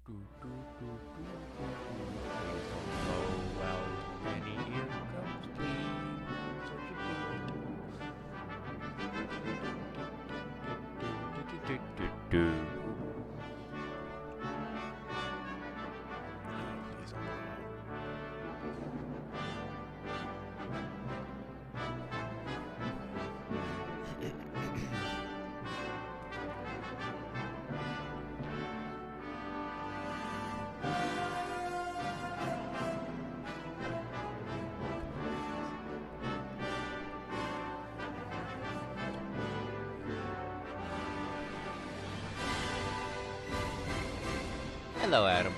Oh well, Penny, here comes please. Hello, Adam.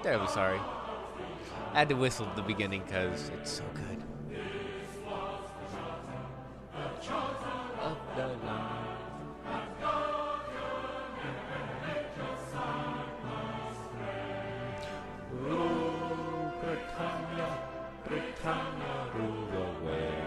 Terribly sorry. I had to whistle at the beginning because it's so good. Of the line. Ooh, Britannia, Britannia, rule the waves.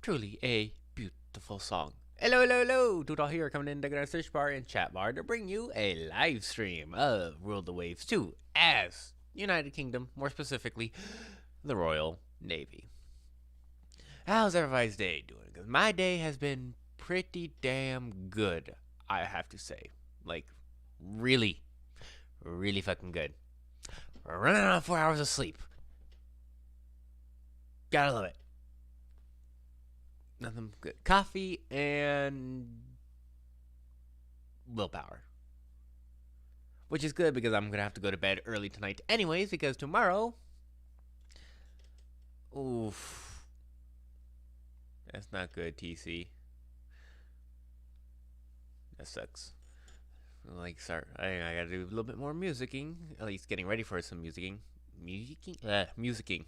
Truly a beautiful song. Hello, hello, hello! Doodle here, coming in the search bar and chat bar to bring you a live stream of Rule the Waves 2 as United Kingdom, more specifically, the Royal Navy. How's everybody's day doing? Because my day has been pretty damn good, I have to say. Like, really, really fucking good. We're running on 4 hours of sleep. Gotta love it. Nothing good. Coffee and willpower. Which is good because I'm going to have to go to bed early tonight anyways, because tomorrow... Oof. That's not good, TC. That sucks. Like, sorry, I gotta do a little bit more musicking. At least getting ready for some musicking. Musicking.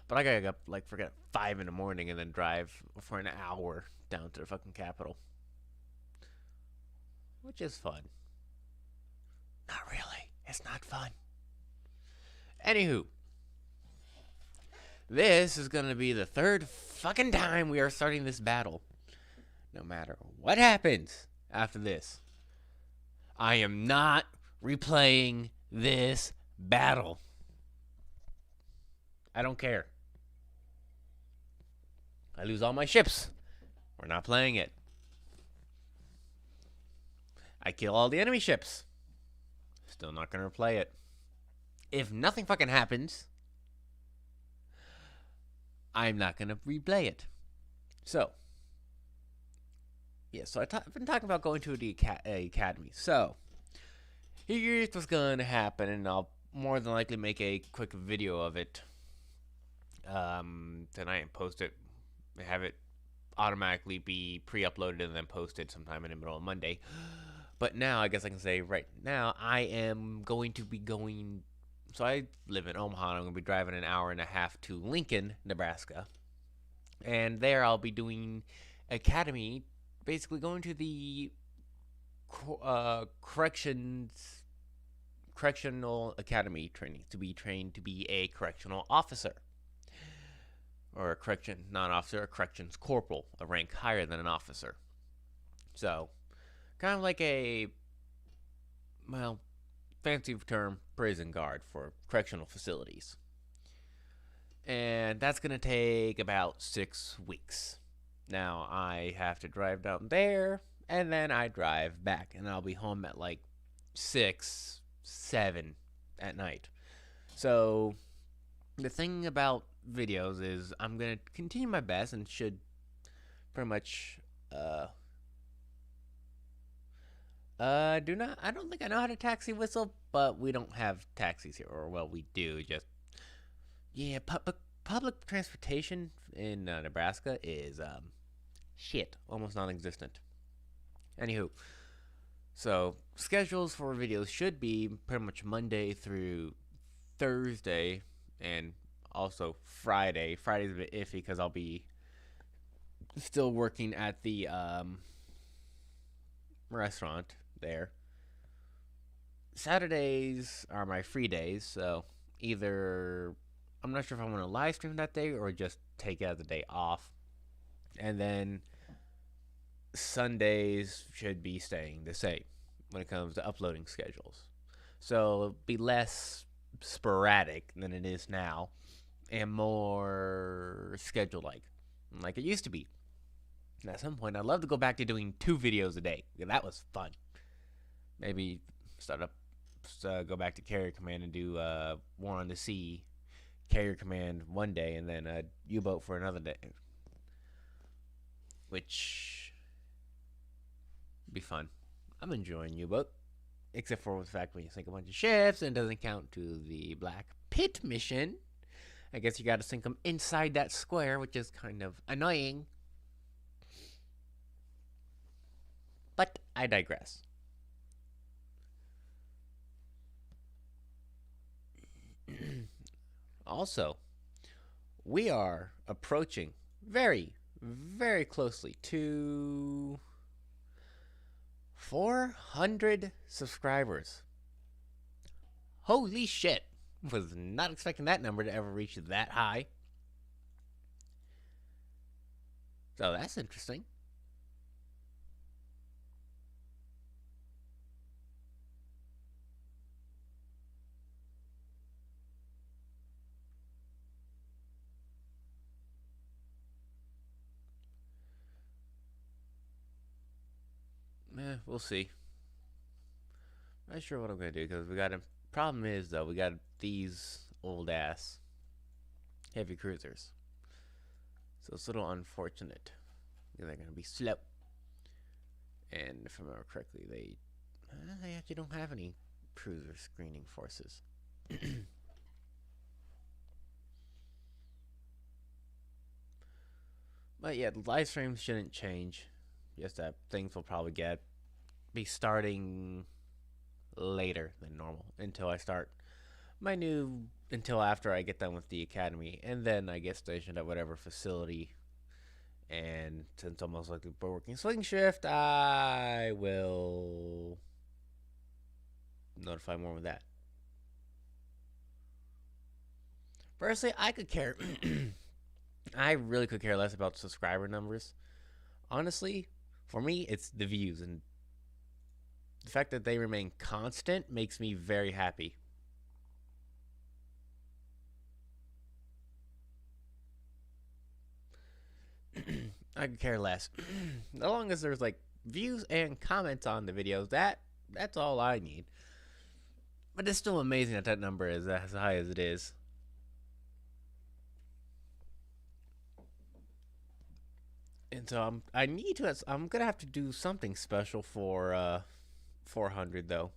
But I gotta get up, like, forget 5 in the morning and then drive for an hour down to the fucking capital. Which is fun. Not really. It's not fun. Anywho. This is gonna be the third fucking time we are starting this battle. No matter what happens after this, I am not replaying this battle. I don't care. I lose all my ships. We're not playing it. I kill all the enemy ships. Still not gonna replay it. If nothing fucking happens, I'm not gonna replay it. So, yeah, so I've been talking about going to the academy. So, here's what's gonna happen, and I'll more than likely make a quick video of it tonight and post it. Have it automatically be pre-uploaded and then posted sometime in the middle of Monday. But now, I guess I can say right now, I am going to be going... So I live in Omaha, and I'm going to be driving an hour and a half to Lincoln, Nebraska. And there I'll be doing academy, basically going to the correctional academy training to be trained to be a correctional officer. Or a non-officer, a corrections corporal, a rank higher than an officer. So, kind of like a, well, fancy term, prison guard for correctional facilities. And that's going to take about 6 weeks. Now, I have to drive down there, and then I drive back, and I'll be home at like 6, 7 at night. So, the thing about videos is I'm going to continue my best and should pretty much I don't think I know how to taxi whistle, but we don't have taxis here, or well, we do. Just yeah, public transportation in Nebraska is shit, almost non-existent. Anywho, so schedules for videos should be pretty much Monday through Thursday, and also Friday. Friday's a bit iffy because I'll be still working at the restaurant there. Saturdays are my free days, so either I'm not sure if I want to live stream that day or just take it as a day off. And then Sundays should be staying the same when it comes to uploading schedules. So it'll be less sporadic than it is now and more schedule like it used to be. And at some point, I'd love to go back to doing 2 videos a day. That was fun. Maybe go back to Carrier Command and do War on the Sea, Carrier Command one day, and then a U-boat for another day. Which would be fun. I'm enjoying U-boat. Except for the fact when you sink a bunch of ships and it doesn't count to the Black Pit mission. I guess you gotta sink them inside that square, which is kind of annoying. But I digress. Also, we are approaching very, very closely to 400 subscribers. Holy shit. Was not expecting that number to ever reach that high. So that's interesting. We'll see. Not sure what I'm gonna do because we got a problem is though we got these old ass heavy cruisers, so it's a little unfortunate. They're gonna be slow, and if I remember correctly, they actually don't have any cruiser screening forces. But yeah, the live streams shouldn't change. Just that things will probably be starting later than normal until I start until after I get done with the academy, and then I get stationed at whatever facility. And since I'm most likely working swing shift, I will notify more with that. Personally, I could care. I really could care less about subscriber numbers. Honestly, for me, it's the views, and the fact that they remain constant makes me very happy. I could care less. As long as there's like views and comments on the videos, that's all I need. But it's still amazing that that number is as high as it is. And so I'm gonna have to do something special for 400 though,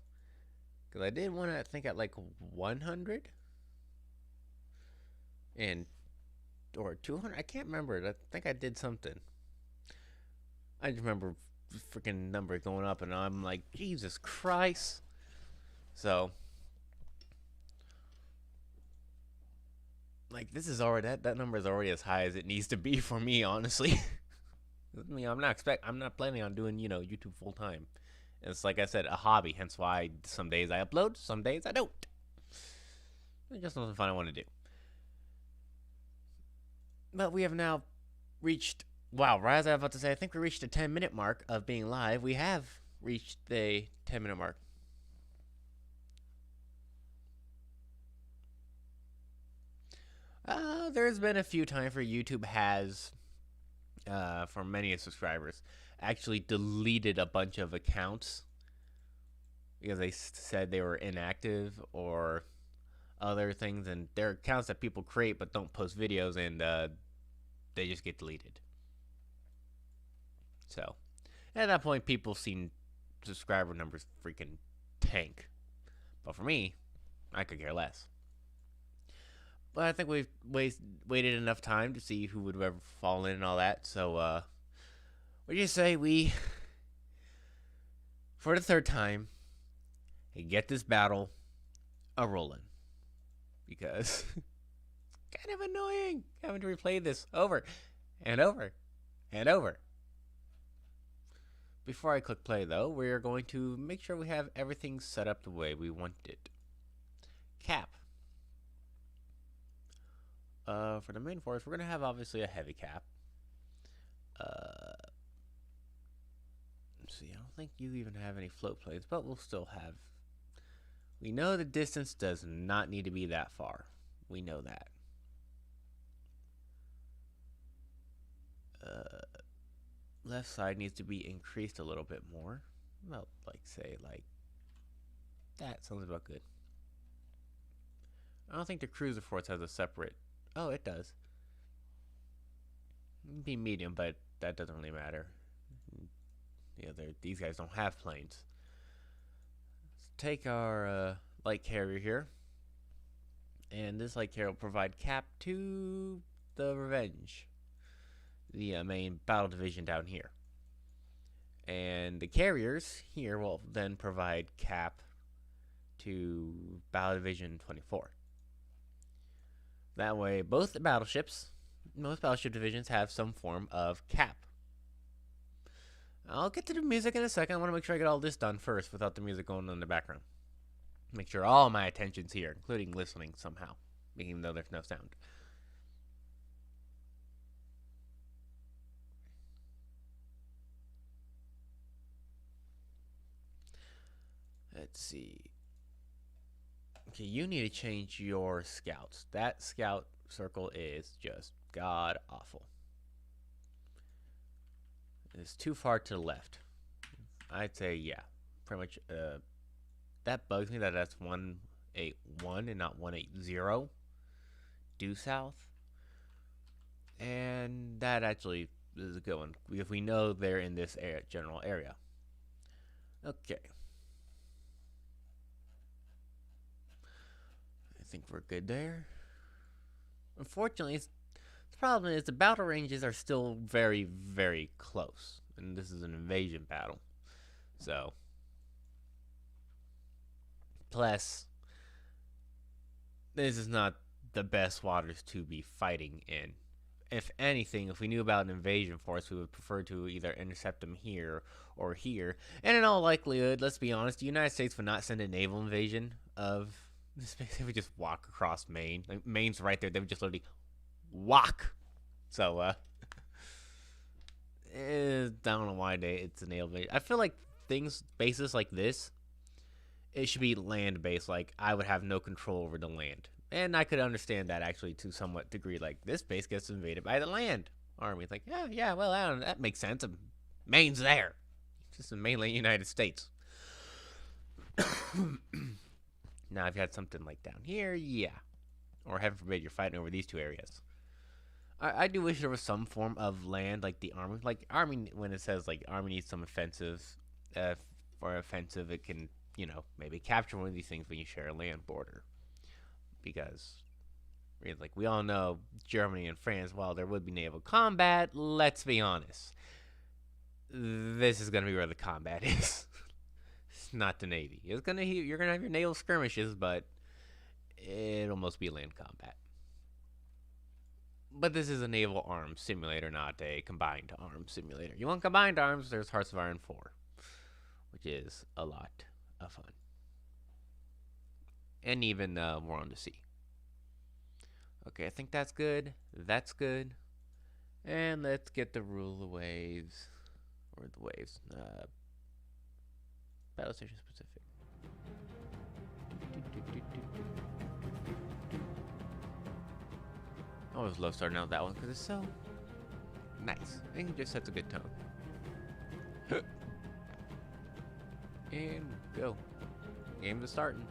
because I did want to think at like 100 and or 200. I can't remember. I think I did something. I just remember freaking number going up, and I'm like, Jesus Christ. So, like, this is already that number is already as high as it needs to be for me, honestly. I mean, I'm not planning on doing YouTube full time. It's like I said, a hobby. Hence why some days I upload, some days I don't. It's just something fun I want to do. But we have now reached. Wow, right as I was about to say, I think we reached the 10-minute mark of being live. We have reached the 10-minute mark. There's been a few times where YouTube has, for many subscribers, actually deleted a bunch of accounts because they said they were inactive or other things, and they're accounts that people create but don't post videos, and they just get deleted. So at that point, people seen subscriber numbers freaking tank. But for me, I could care less. But I think we've waited enough time to see who would ever fall in and all that. So, what do you say we, for the third time, get this battle a rolling? Because it's kind of annoying having to replay this over and over and over. Before I click play, though, we're going to make sure we have everything set up the way we want it. Cap. For the main force, we're going to have obviously a heavy cap. Let's see, I don't think you even have any float planes, but we'll still have. We know the distance does not need to be that far. We know that. Left side needs to be increased a little bit more. About, like, say, like that. Sounds about good. I don't think the cruiser force has a separate. Oh, it does. It'd be medium, but that doesn't really matter. Yeah, these guys don't have planes. Let's take our light carrier here, and this light carrier will provide cap to the Revenge, the main battle division down here. And the carriers here will then provide cap to Battle Division 24. That way, both the battleships, most battleship divisions have some form of cap. I'll get to the music in a second. I want to make sure I get all this done first without the music going on in the background. Make sure all my attention's here, including listening somehow, even though there's no sound. Let's see. Okay, you need to change your scouts. That scout circle is just god awful. It's too far to the left. I'd say, yeah, pretty much. That bugs me that that's 181 and not 180 due south. And that actually is a good one because we know they're in this general area. Okay. I think we're good there. Unfortunately, the problem is the battle ranges are still very, very close. And this is an invasion battle. So, plus, this is not the best waters to be fighting in. If anything, if we knew about an invasion force, we would prefer to either intercept them here or here. And in all likelihood, let's be honest, the United States would not send a naval invasion of this. They would just walk across Maine. Like, Maine's right there. They would just literally walk. So, I don't know why it's a naval invasion. I feel like bases like this, it should be land-based. Like, I would have no control over the land. And I could understand that, actually, to somewhat degree. Like, this base gets invaded by the land army. It's like, yeah, well, I don't know, that makes sense. Maine's there. It's just the mainland United States. Now, if you had something like down here, yeah. Or heaven forbid, you're fighting over these two areas. I do wish there was some form of land, like the army. Like, army, when it says, like, army needs some offensive, for offensive, it can, maybe capture one of these things when you share a land border. Because, like, we all know Germany and France, while there would be naval combat, let's be honest. This is going to be where the combat is. It's not the Navy. You're going to have your naval skirmishes, but it'll mostly be land combat. But this is a naval arms simulator, not a combined arms simulator. You want combined arms, there's Hearts of Iron 4, which is a lot of fun. And even more on the sea. Okay, I think that's good. That's good. And let's get the rule of the waves. Or the waves. Battle Station Specific. Always love starting out that one because it's so nice. And it just sets a good tone. And go. Games are starting.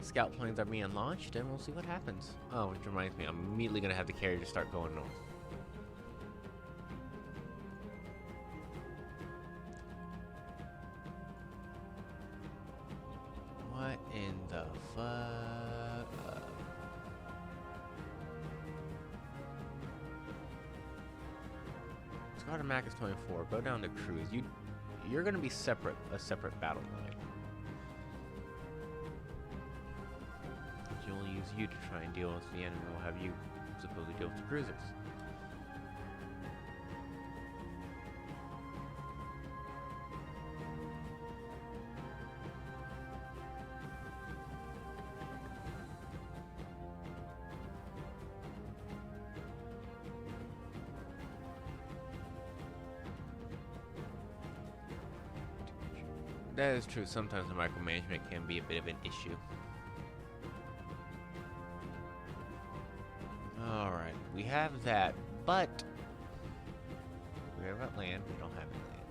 Scout planes are being launched, and we'll see what happens. Oh, which reminds me, I'm immediately going to have the carrier start going north. What in the fuck? Squadron Mac is 24. Go down to cruise. You're going to be a separate battle line. You'll use you to try and deal with the enemy. We'll have you supposedly deal with the cruisers. That is true. Sometimes the micromanagement can be a bit of an issue. Alright, we have that, but we have land, we don't have any land.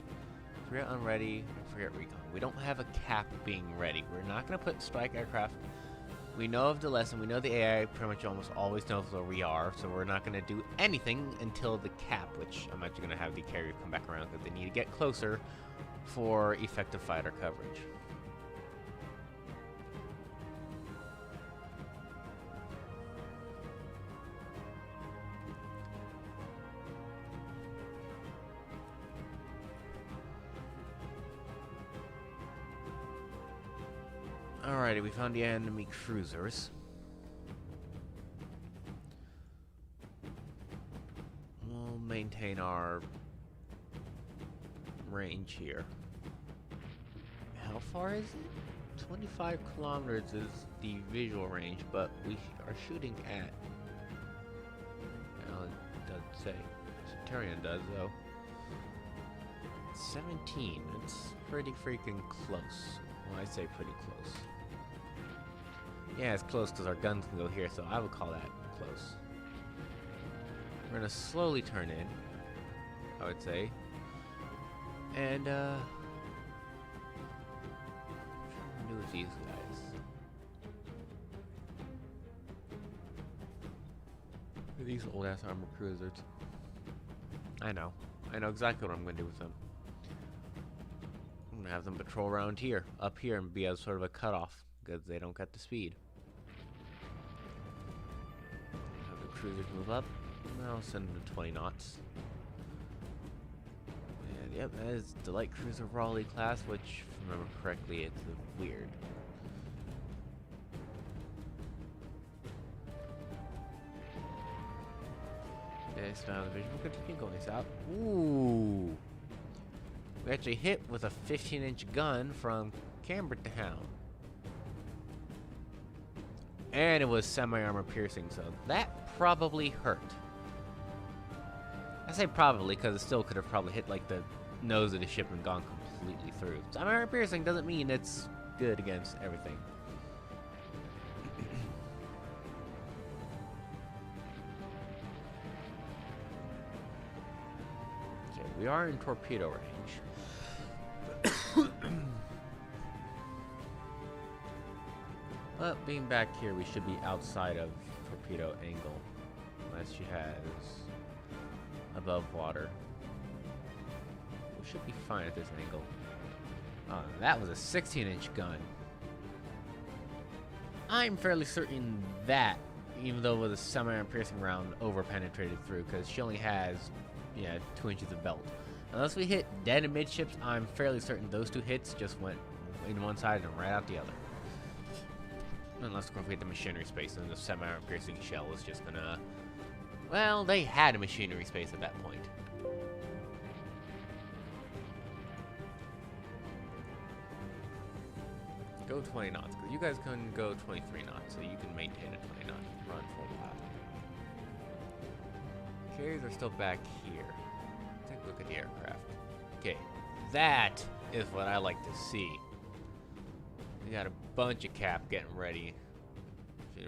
Forget unready, forget recon. We don't have a cap being ready. We're not going to put strike aircraft. We know of the lesson, we know the AI pretty much almost always knows where we are, so we're not going to do anything until the cap, which I'm actually going to have the carrier come back around because they need to get closer for effective fighter coverage. Alrighty, we found the enemy cruisers. We'll maintain our range here. How far is it? 25 kilometers is the visual range, but we are shooting at... Well, it doesn't say. Centurion does, though. 17. It's pretty freaking close. Well, I say pretty close. Yeah, it's close because our guns can go here, so I would call that close. We're gonna slowly turn in, I would say. And, what should we do with these guys? These old-ass armored cruisers. I know exactly what I'm gonna do with them. I'm gonna have them patrol around here, up here, and be as sort of a cutoff, because they don't get the speed. Have the cruisers move up, and I'll send them to 20 knots. And yep, that is the light cruiser Raleigh class, which, if I remember correctly, it's weird. Okay, so now the vision will continue going south. Ooh! We actually hit with a 15-inch gun from Cambertown. And it was semi-armor piercing, so that probably hurt. I say probably because it still could have probably hit like the nose of the ship and gone completely through. Semi-armor piercing doesn't mean it's good against everything. Okay, we are in torpedo range. But being back here, we should be outside of torpedo angle, unless she has above water. We should be fine at this angle. That was a 16-inch gun. I'm fairly certain that, even though it was a semi-armor piercing round, over-penetrated through, because she only has, 2 inches of belt. Unless we hit dead and midships, I'm fairly certain those two hits just went in one side and right out the other. Unless, of course, we hit the machinery space, and the semi-armor piercing shell was just gonna... Well, they had a machinery space at that point. Go 20 knots, because you guys can go 23 knots, so you can maintain a 20-knot run for a while. Carriers are still back here. Take a look at the aircraft. Okay, that is what I like to see. We got a bunch of cap getting ready.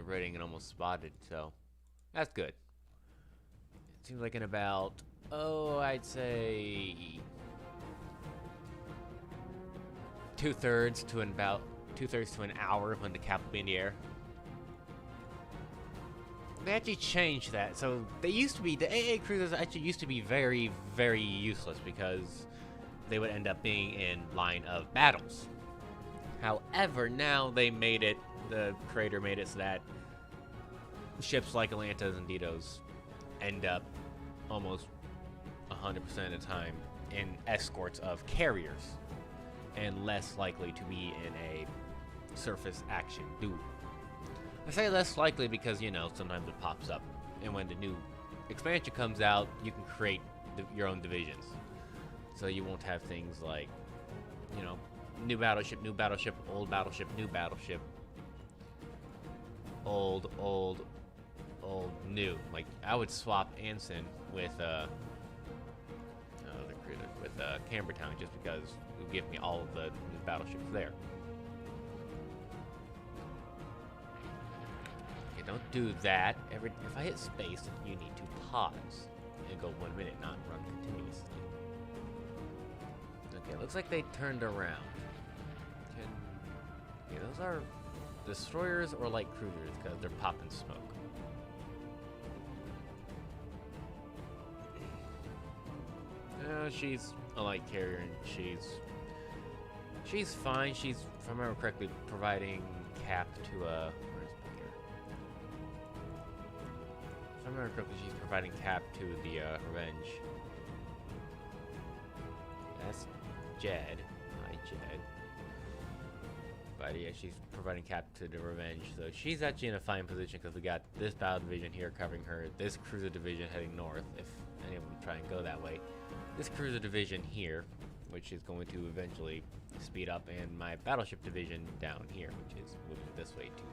Ready and almost spotted, so that's good. Seems like in about, oh, I'd say two-thirds to an hour when the cap will be in the air. They actually changed that. So they used to be, the AA cruisers actually used to be very, very useless because they would end up being in line of battles. However, now they made it, the creator made it so that ships like Atlantas and Ditos end up almost 100% of the time in escorts of carriers and less likely to be in a surface action duel. I say less likely because, you know, sometimes it pops up. And when the new expansion comes out, you can create your own divisions. So you won't have things like, you know, new battleship, old battleship, new battleship. Old, new. Like, I would swap Anson with, Cambertown just because it would give me all of the new battleships there. Don't do that. If I hit space, you need to pause and go 1 minute, not run continuously. Okay, looks like they turned around. Okay, those are destroyers or light cruisers because they're popping smoke. She's a light carrier and she's fine. She's, if I remember correctly, providing cap to a. If I remember correctly, she's providing cap to the Revenge. That's Jed. Hi, Jed. But yeah, she's providing cap to the Revenge. So she's actually in a fine position because we got this battle division here covering her, this cruiser division heading north, if any of them try and go that way. This cruiser division here, which is going to eventually speed up, and my battleship division down here, which is moving this way to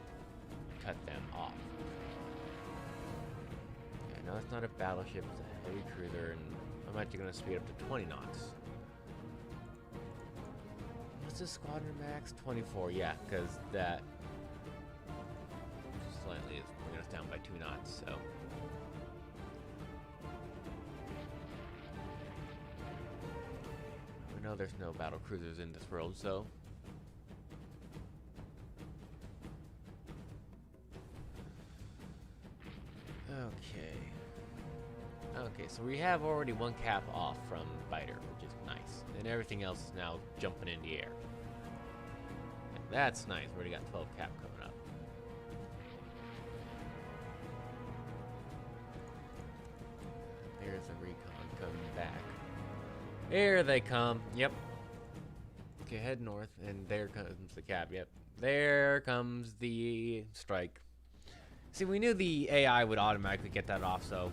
cut them off. No, it's not a battleship, it's a heavy cruiser, and I'm actually going to speed up to 20 knots. What's the squadron max? 24, yeah, because that slightly is bringing us down by 2 knots, so. We know there's no battle cruisers in this world, so. Okay, so we have already 1 cap off from Biter, which is nice. And everything else is now jumping in the air. And that's nice. We already got 12 cap coming up. There's a recon coming back. Here they come. Yep. Okay, head north, and there comes the cap. Yep. There comes the strike. See, we knew the AI would automatically get that off, so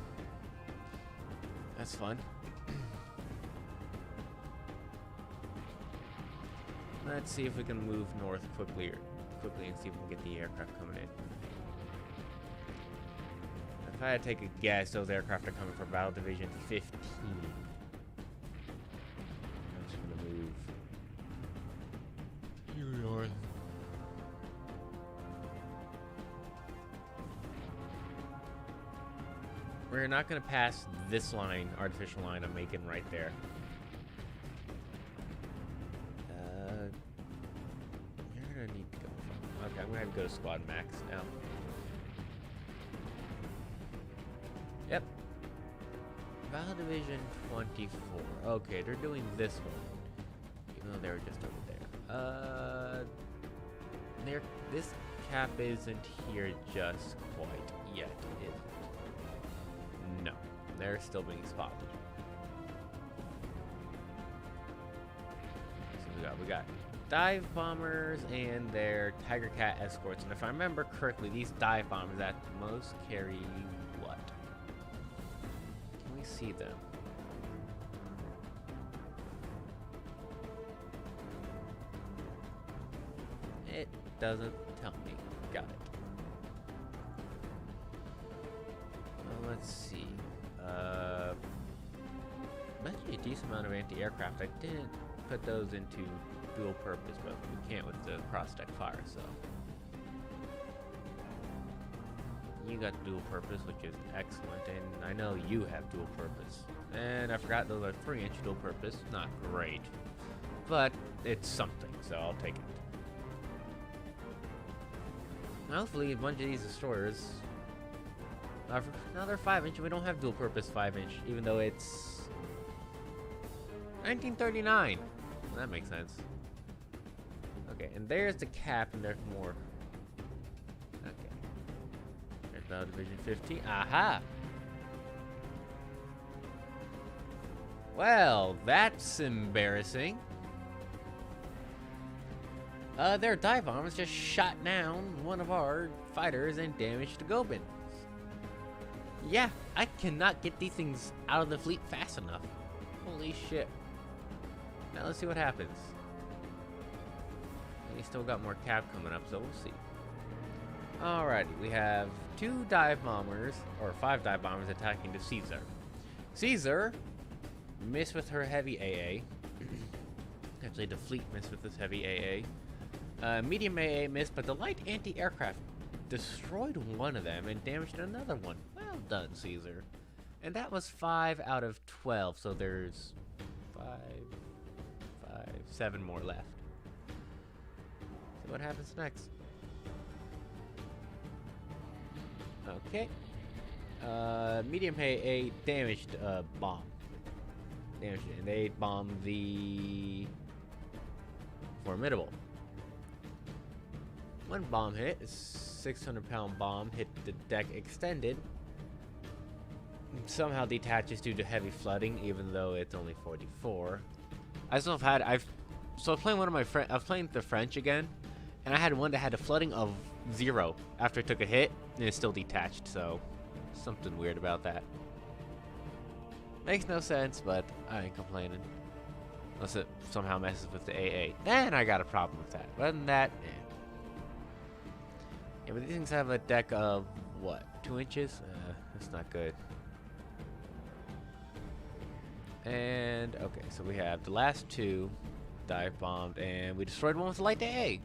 that's fun. Let's see if we can move north quickly and see if we can get the aircraft coming in. If I had to take a guess, those aircraft are coming from Battle Division 15. I'm just gonna move here north. We're not going to pass this line, artificial line I'm making right there. You're going to need to go from. Okay, I'm going to have to go to squad max now. Yep. Battle Division 24. Okay, they're doing this one. Even though they were just over there. This cap isn't here just quite yet, is it? No, they're still being spotted. So we got dive bombers and their Tiger Cat escorts, and if I remember correctly, these dive bombers at most carry what? Can we see them? It doesn't tell me. Got it. Let's see. Actually a decent amount of anti-aircraft. I didn't put those into dual purpose, but we can't with the cross-deck fire, so. You you got dual purpose, which is excellent, and I know you have dual purpose. And I forgot those are 3-inch dual purpose. Not great, but it's something, so I'll take it. Hopefully, a bunch of these destroyers. Now they're 5-inch, and we don't have dual purpose 5-inch, even though it's 1939. That makes sense. Okay, and there's the cap, and there's more. Okay. There's Battle Division 15. Aha! Well, that's embarrassing. Their dive bombers just shot down one of our fighters and damaged the Gobin. Yeah, I cannot get these things out of the fleet fast enough. Holy shit. Now let's see what happens. We still got more cap coming up, so we'll see. Alrighty, we have 2 dive bombers, or 5 dive bombers attacking the Caesar. Caesar missed with her heavy AA. Actually, the fleet missed with this heavy AA. Medium AA missed, but the light anti-aircraft destroyed one of them and damaged another one. Well done, Caesar. And that was 5 out of 12, so there's 7 more left. See what happens next. Okay. Medium AA damaged bomb. Damaged it, and they bombed the Formidable. One bomb hit, a 600-pound bomb hit the deck extended. Somehow detaches due to heavy flooding, even though it's only 44. I still have had, so I was playing one of my friends, I was playing the French again, and I had one that had a flooding of 0 after it took a hit, and it's still detached, so something weird about that. Makes no sense, but I ain't complaining. Unless it somehow messes with the AA. Then I got a problem with that. But other than that, eh. Yeah, but these things have a deck of, what, 2 inches? That's not good. And, okay, so we have the last 2 dive bombed, and we destroyed one with a light AA.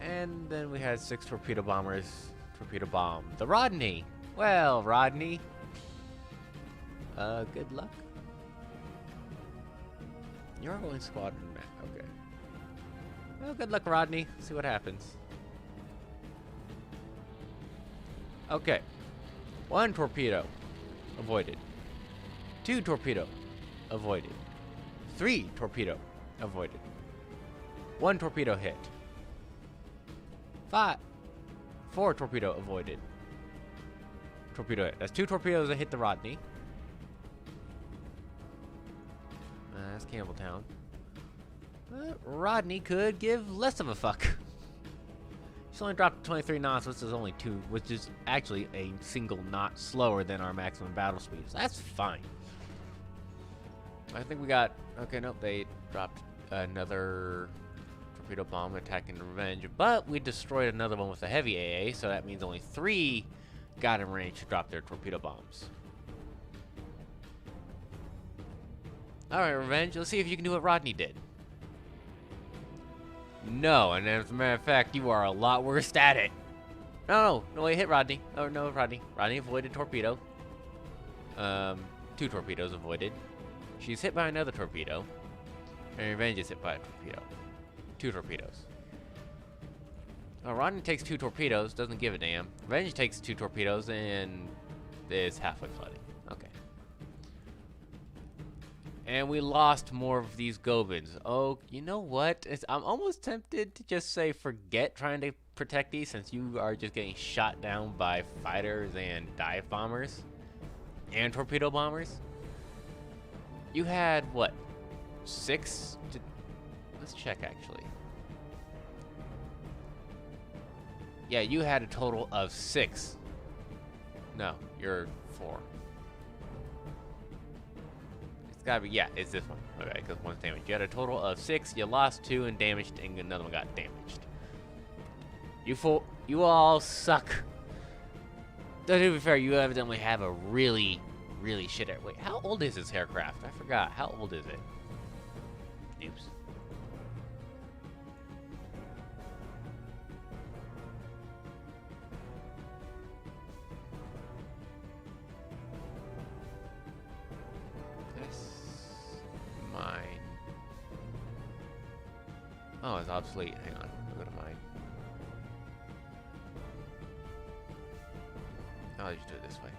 And then we had 6 torpedo bombers torpedo bomb the Rodney. Well, Rodney, good luck. You're going squadron mech, okay. Well, good luck, Rodney. See what happens. Okay. 1 torpedo avoided. 2 torpedo avoided. 3 torpedo avoided. 1 torpedo hit. 4 torpedo avoided. Torpedo hit. That's 2 torpedoes that hit the Rodney. That's Campbelltown. Rodney could give less of a fuck. She's only dropped 23 knots, which is only 2, which is actually a single knot slower than our maximum battle speed. So that's fine. I think we got. Okay, nope. They dropped another torpedo bomb attacking the Revenge, but we destroyed another one with a heavy AA, so that means only 3 got in range to drop their torpedo bombs. Alright, Revenge, let's see if you can do what Rodney did. No, and as a matter of fact, you are a lot worse at it. No, wait, hit Rodney. Oh, no, Rodney. Rodney avoided torpedo. 2 torpedoes avoided. She's hit by another torpedo. And Revenge is hit by a torpedo. 2 torpedoes. Oh, Rodney takes 2 torpedoes, doesn't give a damn. Revenge takes 2 torpedoes and is halfway flooding. Okay. And we lost more of these Gobins. Oh, you know what? I'm almost tempted to just say forget trying to protect these, since you are just getting shot down by fighters and dive bombers and torpedo bombers. You had, what, 6? Let's check, actually. Yeah, you had a total of 6. No, you're 4. It's gotta be, yeah, it's this one. Okay, because one's damaged. You had a total of 6, you lost 2 and damaged, and another one got damaged. You all suck. Though, to be fair, you evidently have a really shit air. Wait, how old is this aircraft? I forgot. How old is it? Oh, it's obsolete. Hang on. Look at mine. I'll just do it this way.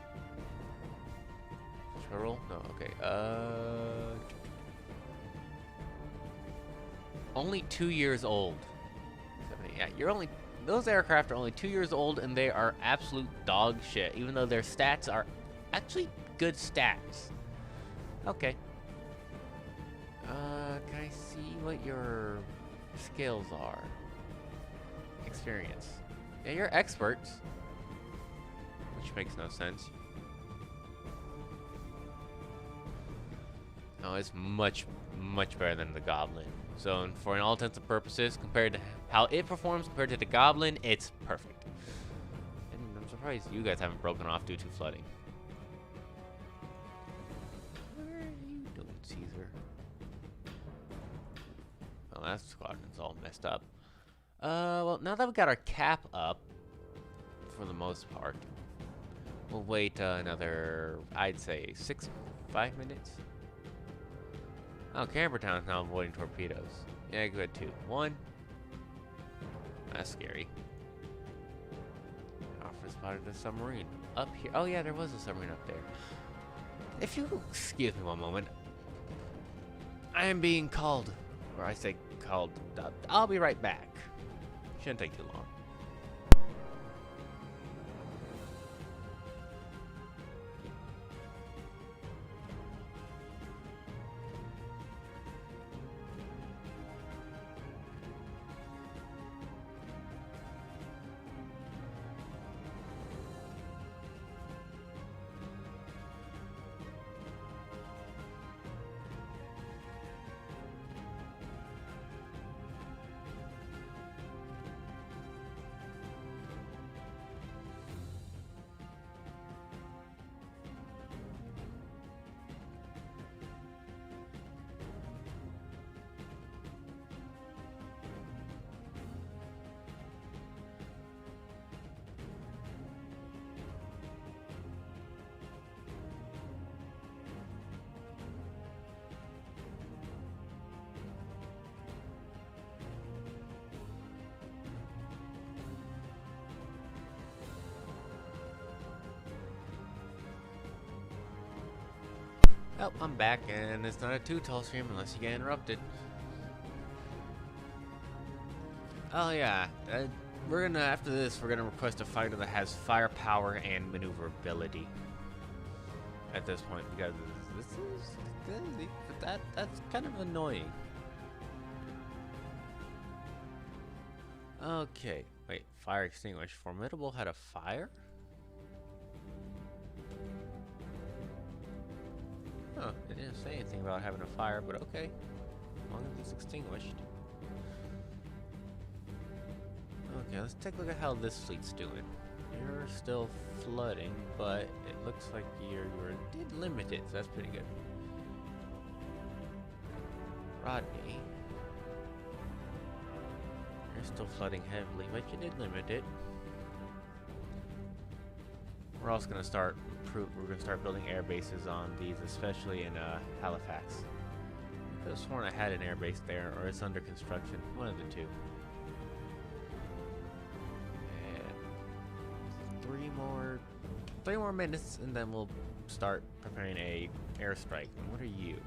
Turtle? No, okay. Only 2 years old. 70, yeah, you're only... Those aircraft are only 2 years old, and they are absolute dog shit, even though their stats are actually good stats. Okay. Can I see what your skills are? Experience. Yeah, you're experts. Which makes no sense. Oh, it's much better than the Goblin. So, for all intents and purposes, compared to how it performs compared to the Goblin, it's perfect. And I'm surprised you guys haven't broken off due to flooding. What are you doing, Caesar? Well, that squadron's all messed up. Well, now that we got our cap up, for the most part, we'll wait another, I'd say, 5 minutes. Oh, Campertown's now avoiding torpedoes. Yeah, good too. 1. That's scary. Alpha spotted a submarine up here. Oh yeah, there was a submarine up there. If you excuse me one moment, I am being called, or I say called. I'll be right back. Shouldn't take too long. Oh, I'm back, and it's not a too tall stream unless you get interrupted. Oh yeah, we're gonna, after this, we're gonna request a fighter that has firepower and maneuverability. At this point, because this is crazy, but that's kind of annoying. Okay, wait, fire extinguished. Formidable had a fire? Huh, it didn't say anything about having a fire, but okay. As long as it's extinguished. Okay, let's take a look at how this fleet's doing. You're still flooding, but it looks like you did limit it, so that's pretty good. Rodney. You're still flooding heavily, but you did limit it. We're also gonna start building air bases on these, especially in Halifax. I could have sworn I had an air base there, or it's under construction. One of the two. And 3 more minutes, and then we'll start preparing a airstrike. And what are you?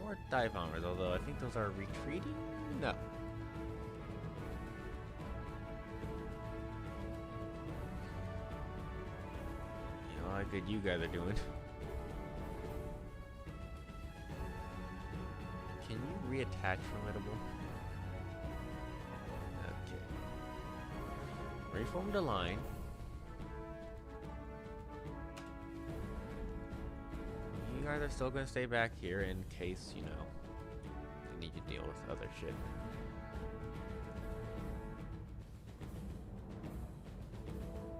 More dive bombers, although I think those are retreating. No. How good you guys are doing. Can you reattach Formidable? Okay. Reform the line. You guys are still gonna stay back here in case, you know, we need to deal with other shit.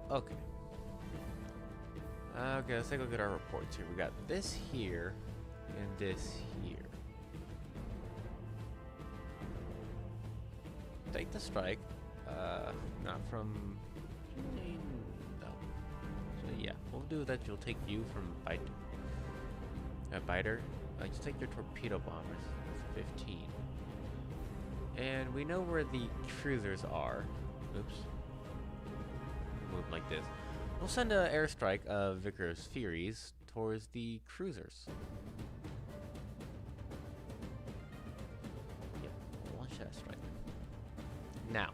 Okay. Okay, let's take a look at our reports here. We got this here and this here. Take the strike. Not from... No. So yeah, we'll do that. You'll take you from Biter. Just take your torpedo bombers. That's 15. And we know where the cruisers are. Oops. Move like this. We'll send an airstrike of Vickers Furies towards the cruisers. Yep, launch that strike. Now,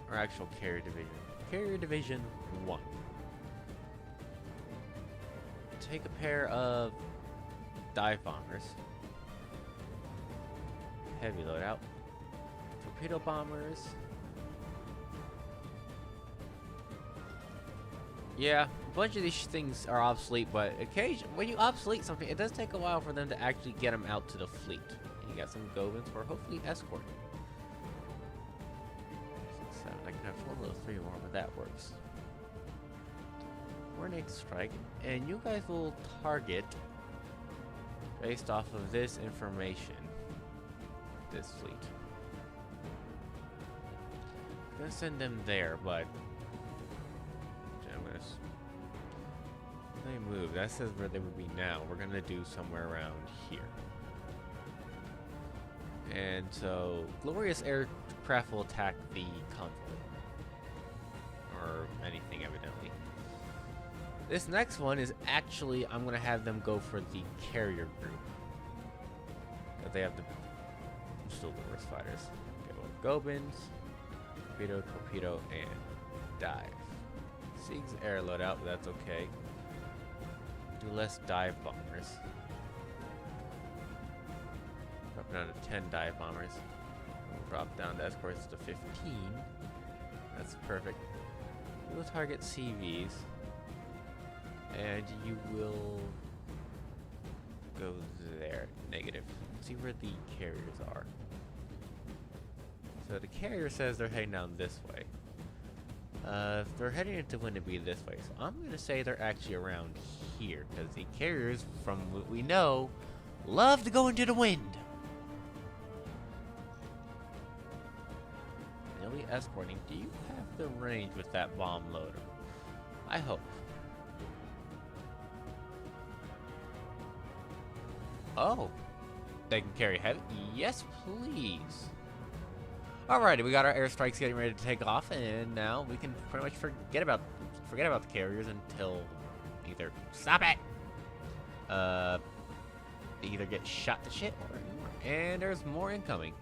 our actual carrier division. Carrier Division 1. Take a pair of dive bombers. Heavy loadout. Torpedo bombers. Yeah, a bunch of these things are obsolete, but occasionally, when you obsolete something, it does take a while for them to actually get them out to the fleet. And you got some Govins for hopefully escort. 6, 7. I can have 4 of those, 3 more, but that works. Tornado strike, and you guys will target based off of this information. This fleet. I'm gonna send them there, but they move. That says where they would be now. We're gonna do somewhere around here. And so, glorious aircraft will attack the convoy. Or anything, evidently. This next one is actually, I'm gonna have them go for the carrier group. But they have the still the worst fighters. Okay, well, Gobins, torpedo, and dive. Sieg's air loadout, but that's okay. Do less dive bombers. Drop down to 10 dive bombers. We'll drop down to escorts to 15. That's perfect. You will target CVs. And you will go there. Negative. See where the carriers are. So the carrier says they're heading down this way. They're heading into Winterby this way, so I'm gonna say they're actually around here, because the carriers, from what we know, love to go into the wind. They'll be escorting. Do you have the range with that bomb loader? I hope. Oh, they can carry heavy? Yes, please. Alrighty, we got our airstrikes getting ready to take off, and now we can pretty much forget about the carriers until either stop it, they either get shot to shit or more. And there's more incoming.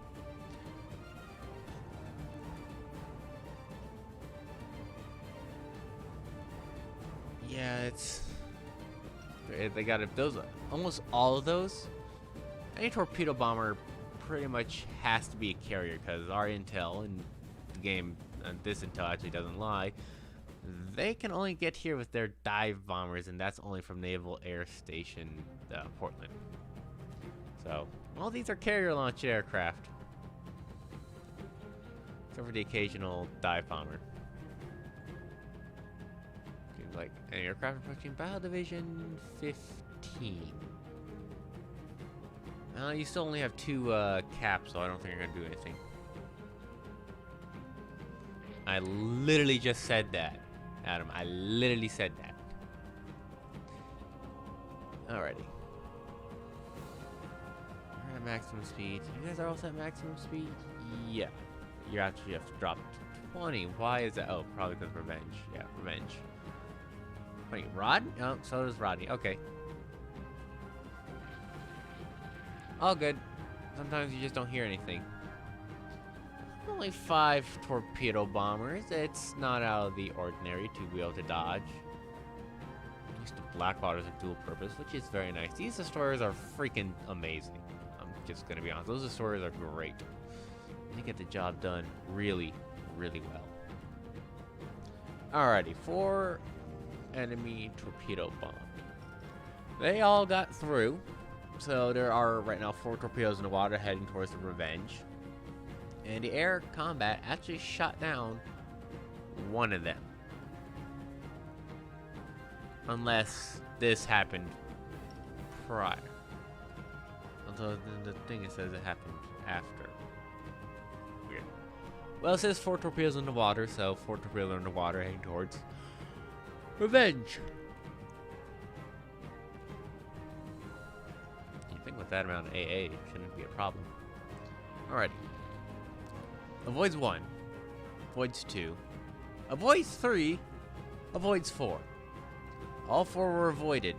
Yeah, they got those, almost all of those. Any torpedo bomber pretty much has to be a carrier, because our intel in the game, this intel actually doesn't lie, they can only get here with their dive bombers, and that's only from Naval Air Station Portland. So all these are carrier launched aircraft, except for the occasional dive bomber. Seems like an aircraft approaching Battle Division 15. You still only have 2 caps, so I don't think you're gonna do anything. I literally just said that, Adam. I literally said that. Alrighty. We're at maximum speed. You guys are also at maximum speed? Yeah. You actually have to drop to 20. Why is that? Oh, probably because revenge. Yeah, revenge. Wait, Rodney? Oh, so does Rodney. Okay. All good. Sometimes you just don't hear anything. Only 5 torpedo bombers. It's not out of the ordinary to be able to dodge. Used to Blackwater's a dual purpose, which is very nice. These destroyers are freaking amazing. I'm just gonna be honest. Those destroyers are great. They get the job done really, really well. Alrighty, 4 enemy torpedo bombs. They all got through. So there are right now 4 torpedoes in the water heading towards the Revenge. And the air combat actually shot down 1 of them. Unless this happened prior. Although the thing it says it happened after. Weird. Well, it says 4 torpedoes in the water, so 4 torpedoes in the water heading towards Revenge. You think with With that amount of AA, it shouldn't be a problem. Alrighty. Avoids 1. Avoids 2. Avoids 3. Avoids 4. All 4 were avoided.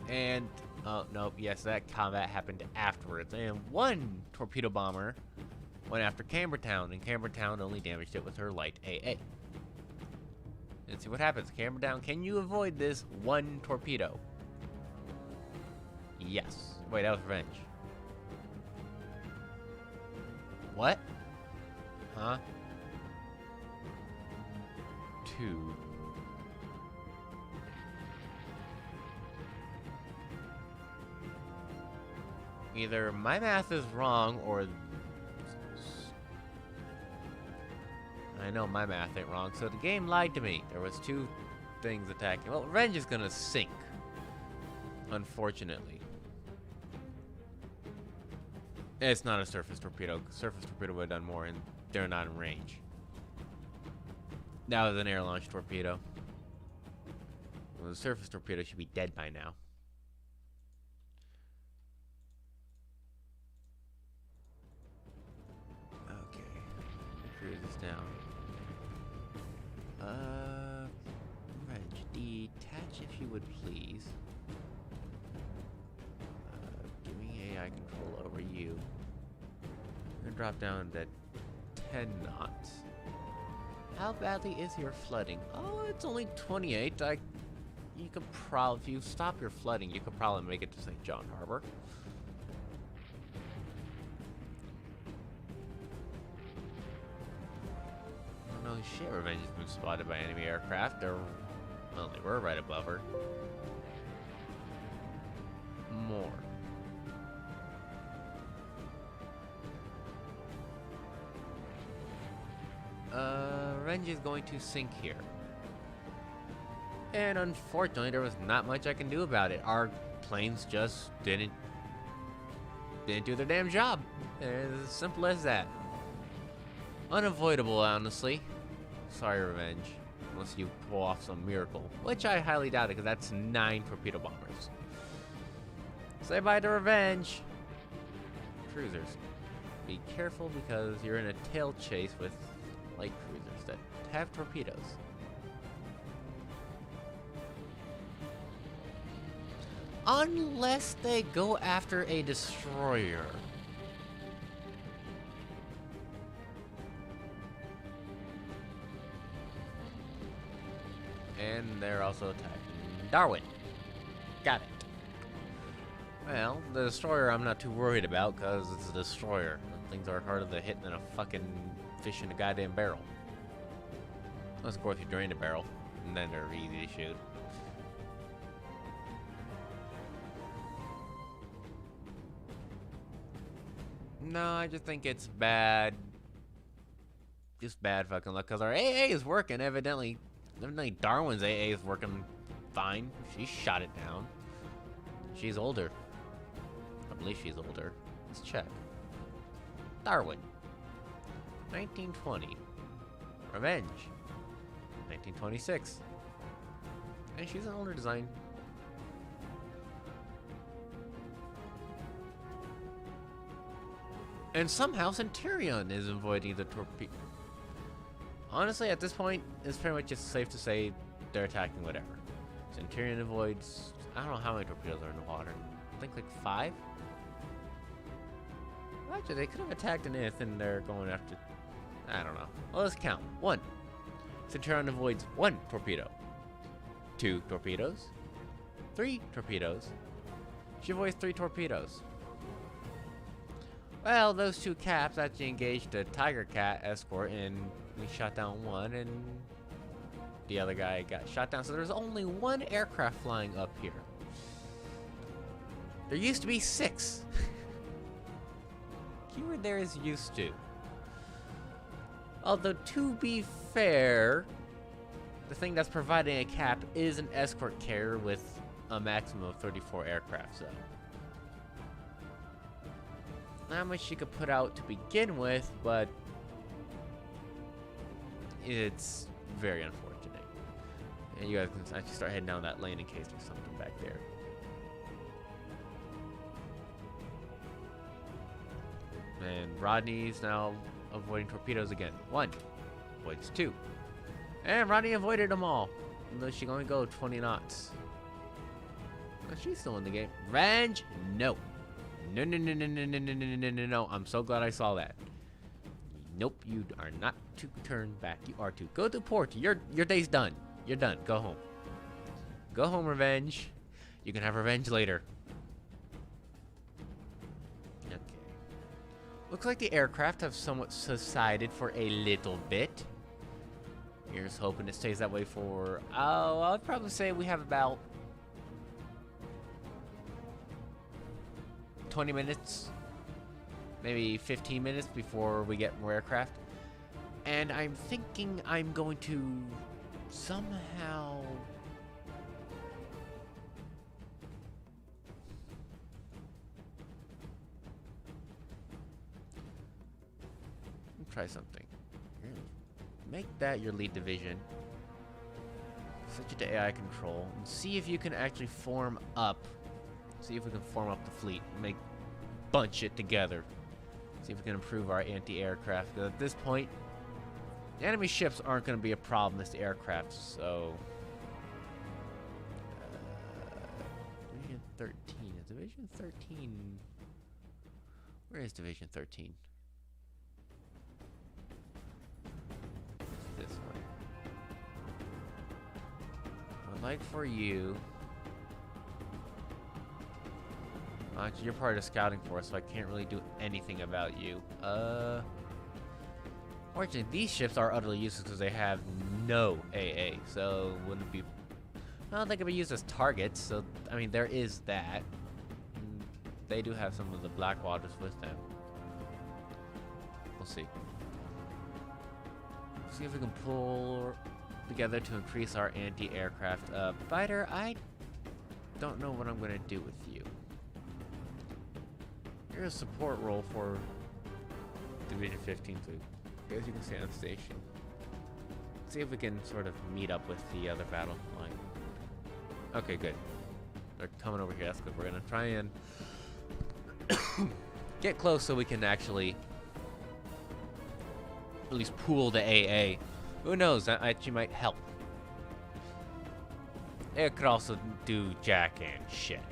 And, oh, nope, yes, that combat happened afterwards. And 1 torpedo bomber went after Cambertown, and Cambertown only damaged it with her light AA. Let's see what happens. Cambertown, can you avoid this 1 torpedo? Yes. Wait, that was Revenge. What? Huh? 2. Either my math is wrong, or I know my math ain't wrong, so the game lied to me. There was 2 things attacking. Well, Revenge is gonna sink, unfortunately. It's not a surface torpedo. Surface torpedo would have done more, and they're not in range. That was an air-launched torpedo. Well, the surface torpedo should be dead by now. Okay. Cruise this down. Reg, detach if you would please. Give me AI control over you. I'm gonna drop down to 10 knots. How badly is your flooding? Oh, it's only 28. You could probably, if you stop your flooding, you could probably make it to St. John Harbor. Oh no, shit, Revenge has been spotted by enemy aircraft. Well, they were right above her. More. Revenge is going to sink here. And unfortunately, there was not much I can do about it. Our planes just didn't do their damn job. It's as simple as that. Unavoidable, honestly. Sorry, Revenge. Unless you pull off some miracle. Which I highly doubt it, because that's 9 torpedo bombers. Say bye to Revenge. Cruisers. Be careful, because you're in a tail chase with light cruisers that have torpedoes. Unless they go after a destroyer. And they're also attacking Darwin. Got it. Well, the destroyer I'm not too worried about, because it's a destroyer. Things are harder to hit than a fucking fish in a goddamn barrel. Unless, of course, you drain the barrel, and then they're easy to shoot. No, I just think it's bad. Just bad fucking luck, because our AA is working, evidently. Evidently Darwin's AA is working fine. She shot it down. She's older. I believe she's older. Let's check. Darwin. 1920. Revenge. 1926. And she's an older design. And somehow Centurion is avoiding the torpedo. Honestly, at this point, it's pretty much just safe to say they're attacking whatever. Centurion avoids, I don't know how many torpedoes are in the water. I think like 5? Actually, they could have attacked an if and they're going after, I don't know. Well, let's count. 1. Centurion avoids 1 torpedo. 2 torpedoes. 3 torpedoes. She avoids 3 torpedoes. Well, those 2 caps actually engaged a Tiger Cat escort, and we shot down 1, and the other guy got shot down. So there's only 1 aircraft flying up here. There used to be 6. Keyword there is used to. Although, to be fair, the thing that's providing a cap is an escort carrier with a maximum of 34 aircraft, so not much she could put out to begin with, but it's very unfortunate. And you guys can actually start heading down that lane in case there's something back there. And Rodney's now avoiding torpedoes again. 1. Avoids 2. And Rodney avoided them all. Though she can only go 20 knots. But she's still in the game. Revenge? No. No, no, no, no, no, no, no, no, no, no, no. I'm so glad I saw that. Nope, you are not to turn back. You are to go to port. Your day's done. You're done. Go home. Go home, Revenge. You can have revenge later. Okay. Looks like the aircraft have somewhat subsided for a little bit. Here's hoping it stays that way for... Oh, I'd probably say we have about 20 minutes, maybe 15 minutes before we get more aircraft. And I'm thinking I'm going to somehow... try something. Make that your lead division. Set it to AI control. And see if you can actually form up. See if we can form up the fleet. Bunch it together. See if we can improve our anti-aircraft. Because at this point, enemy ships aren't going to be a problem as the aircraft. So, Division 13. Is Division 13? Where is Division 13? This way. I'd like for you... Actually, you're part of the scouting force, so I can't really do anything about you. Fortunately, these ships are utterly useless because they have no AA, so wouldn't be... I don't think it'd be used as targets, so, I mean, there is that. They do have some of the Blackwaters with them. We'll see. See if we can pull together to increase our anti-aircraft. Fighter, I don't know what I'm going to do with you. Here's a support role for Division 15, so I guess you can stay on station. See if we can sort of meet up with the other battle line. Okay, good. They're coming over here, that's good. We're going to try and get close so we can actually at least pool the AA. Who knows, that actually might help. It could also do jack and shit.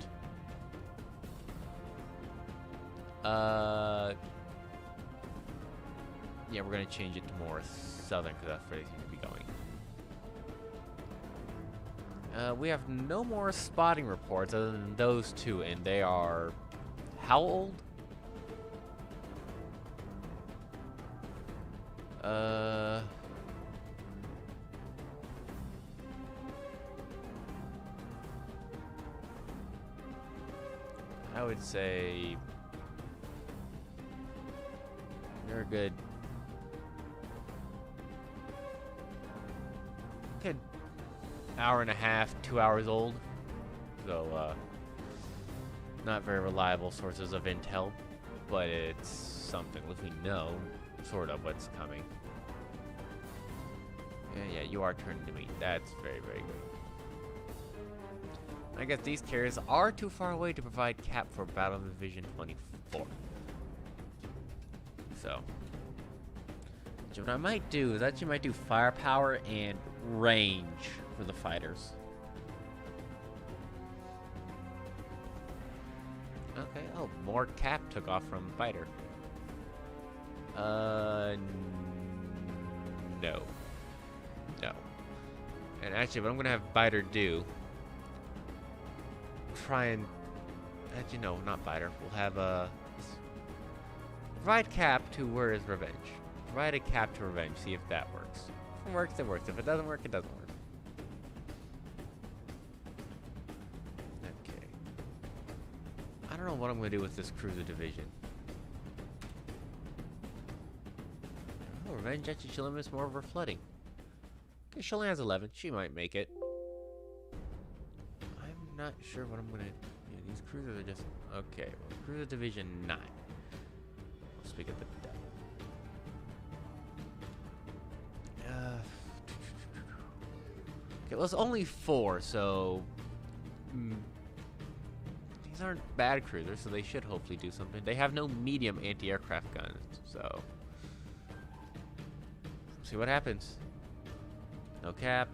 Yeah, we're gonna change it to more southern because that's where they seem to be going. We have no more spotting reports other than those two, and they are how old? I would say they're a good hour and a half, 2 hours old. So, not very reliable sources of intel, but it's something. At least we know sort of what's coming. Yeah, you are turning to me. That's very, very good. I guess these carriers are too far away to provide cap for Battle Division 24. So, what I might do is actually might do firepower and range for the fighters. Okay, oh, more cap took off from fighter. No. No. And actually, what I'm gonna have Biter do, try and, actually no, not Biter, we'll have provide cap to where is revenge. Provide a cap to revenge, see if that works. If it works, it works. If it doesn't work, it doesn't work. Okay. I don't know what I'm gonna do with this cruiser division. Oh, revenge actually she'll miss more of her flooding. Okay, she only has 11. She might make it. I'm not sure what I'm gonna... Yeah, these cruisers are just... Okay, well, cruiser division 9. We'll speak of the devil. Okay, well, it's only 4, so... these aren't bad cruisers, so they should hopefully do something. They have no medium anti-aircraft guns, so see what happens. No cap.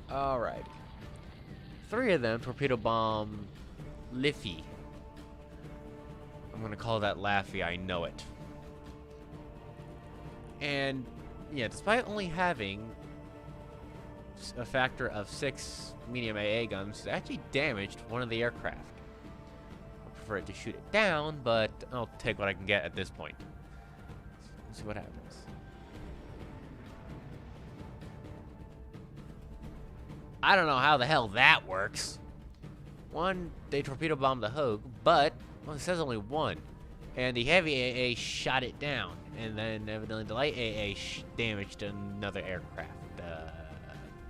Alright. 3 of them torpedo bomb Liffey. I'm gonna call that Laffy, I know it. And yeah, despite only having a factor of 6 medium AA guns, it actually damaged one of the aircraft. I prefer it to shoot it down, but I'll take what I can get at this point. Let's see what happens. I don't know how the hell that works. One, they torpedo bombed the Hogue, but well, it says only one. And the heavy AA shot it down. And then evidently the light AA damaged another aircraft.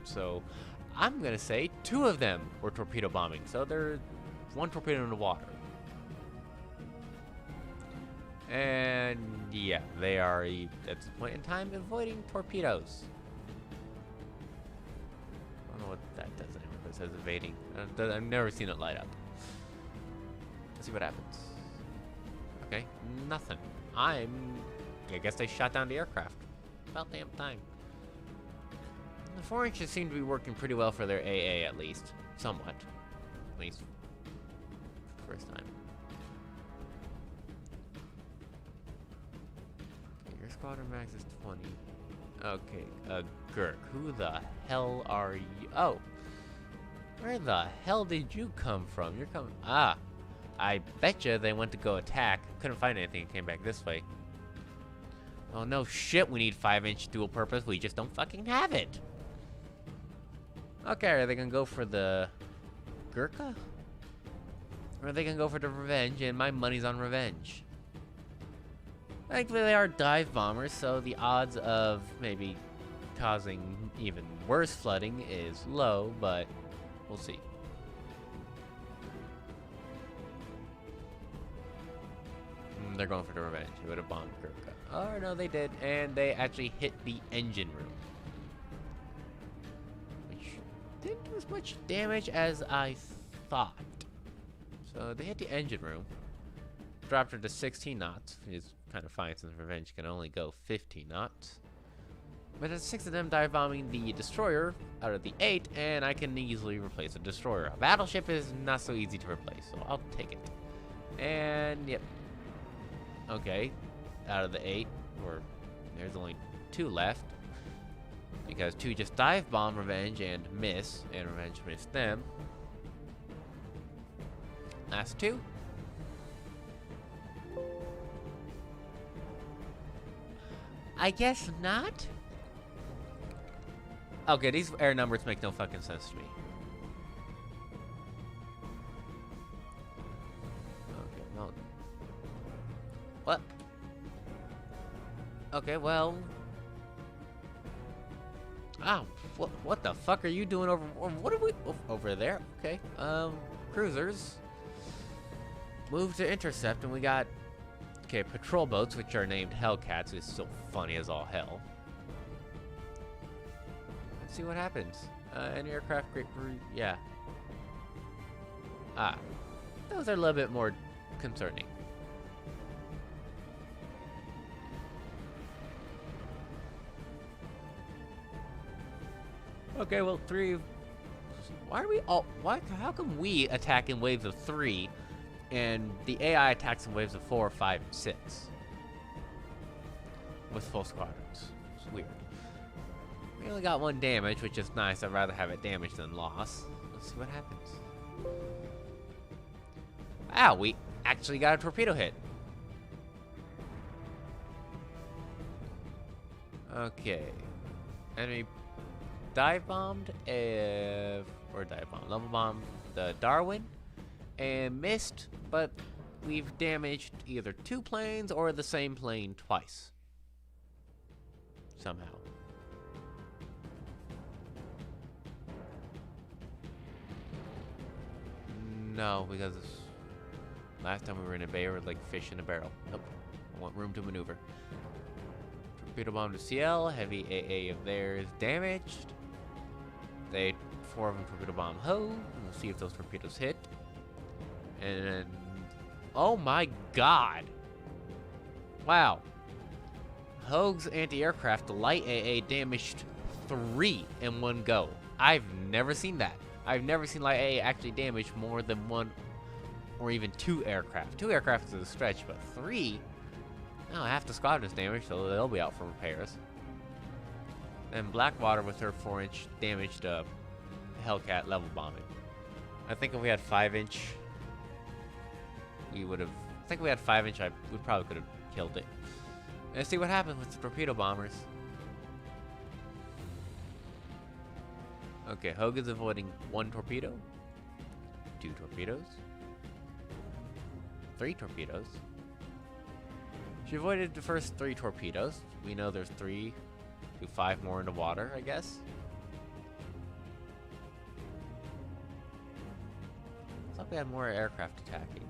So I'm going to say 2 of them were torpedo bombing. So there's 1 torpedo in the water. And yeah, they are, at this point in time, avoiding torpedoes. I don't know what that does anymore, but it says evading. I've never seen it light up. Let's see what happens. Okay, nothing. I guess they shot down the aircraft. About damn time. The 4 inches seem to be working pretty well for their AA, at least. Somewhat. At least. First time. Okay, your squadron max is 20. Okay, Gurk, who the hell are you? Oh! Where the hell did you come from? You're coming. Ah! I betcha they went to go attack. Couldn't find anything and came back this way. Oh no shit, we need 5-inch dual purpose. We just don't fucking have it. Okay, are they gonna go for the Gurkha? Or are they gonna go for the Revenge? And my money's on Revenge. Thankfully they are dive bombers, so the odds of maybe causing even worse flooding is low, but we'll see. They're going for the Revenge. It would have bombed Gurkha. Oh no, they did, and they actually hit the engine room, which didn't do as much damage as I thought. So they hit the engine room, dropped her to 16 knots, which is kind of fine since Revenge can only go 15 knots. But there's 6 of them dive bombing the destroyer out of the 8, and I can easily replace a destroyer. A battleship is not so easy to replace, so I'll take it. And yep. Okay, out of the 8, or there's only 2 left, because 2 just dive bomb Revenge and miss, and Revenge missed them. Last 2. I guess not. Okay, these air numbers make no fucking sense to me. Okay, well. What? Okay, well. Ah, what the fuck are you doing over? What are we over there? Okay, cruisers. Move to intercept, and we got patrol boats, which are named Hellcats. Is so funny as all hell. Let's see what happens. An aircraft great for yeah. Ah, those are a little bit more concerning. Okay, well, 3. Why are we all? Why? How come we attack in waves of 3, and the AI attacks in waves of 4, 5, and 6 with full squadrons? It's weird. We only got 1 damage, which is nice. I'd rather have it damaged than loss. Let's see what happens. Wow, we actually got a torpedo hit. Okay, enemy dive bombed, level bombed the Darwin, and missed, but we've damaged either 2 planes or the same plane twice. Somehow. No, because last time we were in a bay, we were like fish in a barrel. Nope. I want room to maneuver. Torpedo bomb to CL, heavy AA of theirs damaged. They 4 of them torpedo bomb Ho. We'll see if those torpedoes hit. And oh my god! Wow. Hogue's anti-aircraft, the light AA, damaged 3 in one go. I've never seen that. I've never seen light AA actually damage more than 1 or even 2 aircraft. 2 aircraft is a stretch, but 3? No, half the squadron is damaged, so they'll be out for repairs. And Blackwater with her 4-inch damaged Hellcat level bombing. I think if we had 5-inch, we would have. I think if we had 5-inch, we probably could have killed it. Let's see what happens with the torpedo bombers. Okay, Hogue is avoiding 1 torpedo, 2 torpedoes, 3 torpedoes. She avoided the first 3 torpedoes. We know there's 3 to 5 more in the water, I guess. I thought we had more aircraft attacking.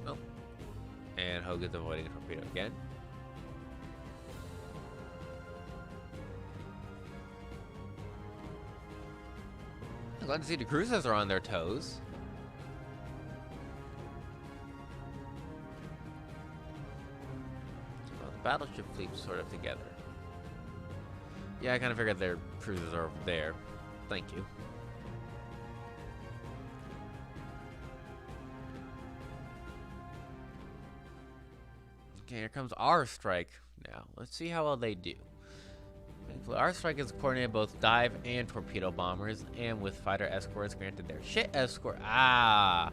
Oh. And Hogue is avoiding a torpedo again. I'm glad to see the cruisers are on their toes. Well, the battleship fleet's sort of together. Yeah, I kind of figured their cruisers are over there. Thank you. Okay, here comes our strike now. Let's see how well they do. Thankfully, our strike is coordinated both dive and torpedo bombers, and with fighter escorts granted their shit escort. Ah!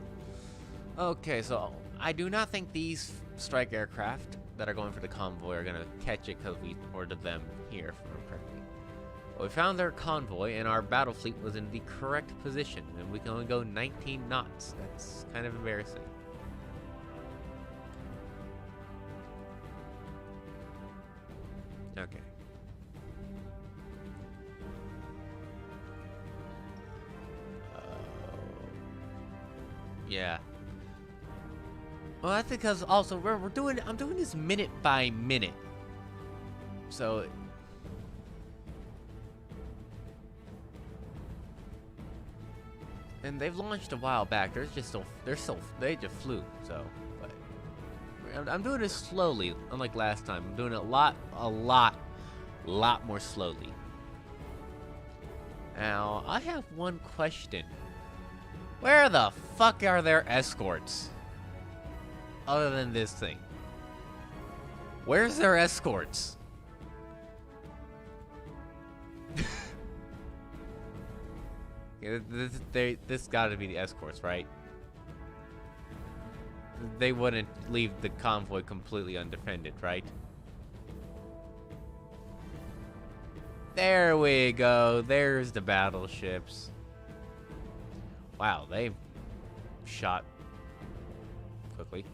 Okay, so I do not think these strike aircraft that are going for the convoy are going to catch it because we ordered them here for correctly. But we found their convoy, and our battle fleet was in the correct position, and we can only go 19 knots. That's kind of embarrassing. Okay. Yeah. Well, that's because also I'm doing this minute by minute. So and they've launched a while back. They just flew. So, but I'm doing this slowly, unlike last time. I'm doing it a lot more slowly. Now, I have one question. Where the fuck are their escorts? Other than this thing. Where's their escorts? Yeah, this gotta be the escorts, right? They wouldn't leave the convoy completely undefended, right? There we go. There's the battleships. Wow, they shot quickly.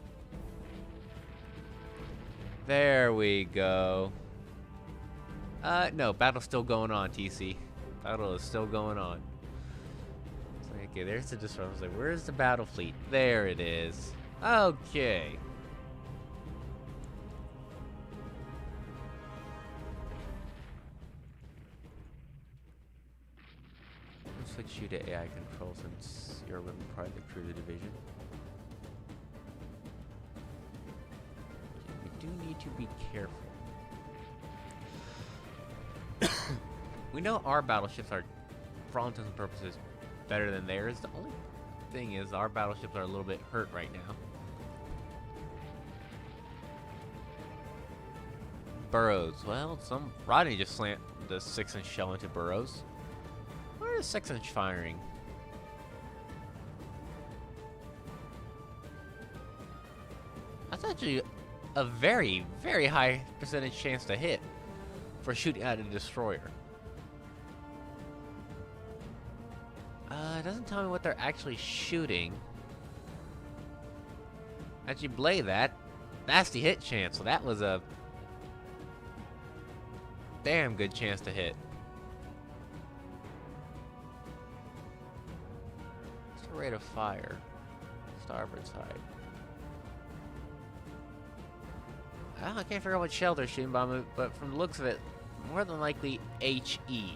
There we go. No, battle's still going on, TC. Battle is still going on. Okay, there's the disruptor. I was like, where's the battle fleet? There it is. Okay. Let's switch you to AI control since you're with part of the cruiser division. We do need to be careful. We know our battleships are, for all intents and purposes, better than theirs. The only thing is our battleships are a little bit hurt right now. Burrows. Well, Rodney just slammed the 6-inch shell into Burrows. Where is 6-inch firing? That's actually a very, very high percentage chance to hit for shooting at a destroyer. It doesn't tell me what they're actually shooting. Actually, Blade, that's the hit chance, so that was a damn good chance to hit. What's the rate of fire? Starboard side. I can't figure out what shell they're shooting, but from the looks of it, more than likely HE.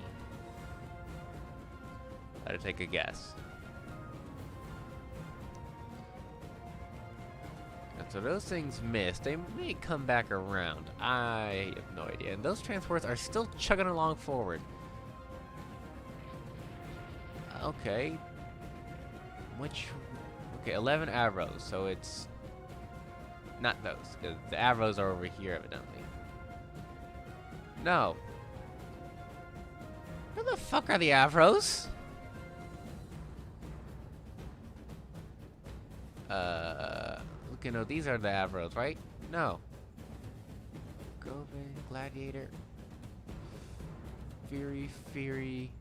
I'd take a guess. And so those things missed. They may come back around. I have no idea. And those transports are still chugging along forward. Okay. Okay, 11 arrows. So it's not those, because the arrows are over here, evidently. No. Where the fuck are the arrows? Okay, no, these are the arrows, right? No. Govan, Gladiator. Fury.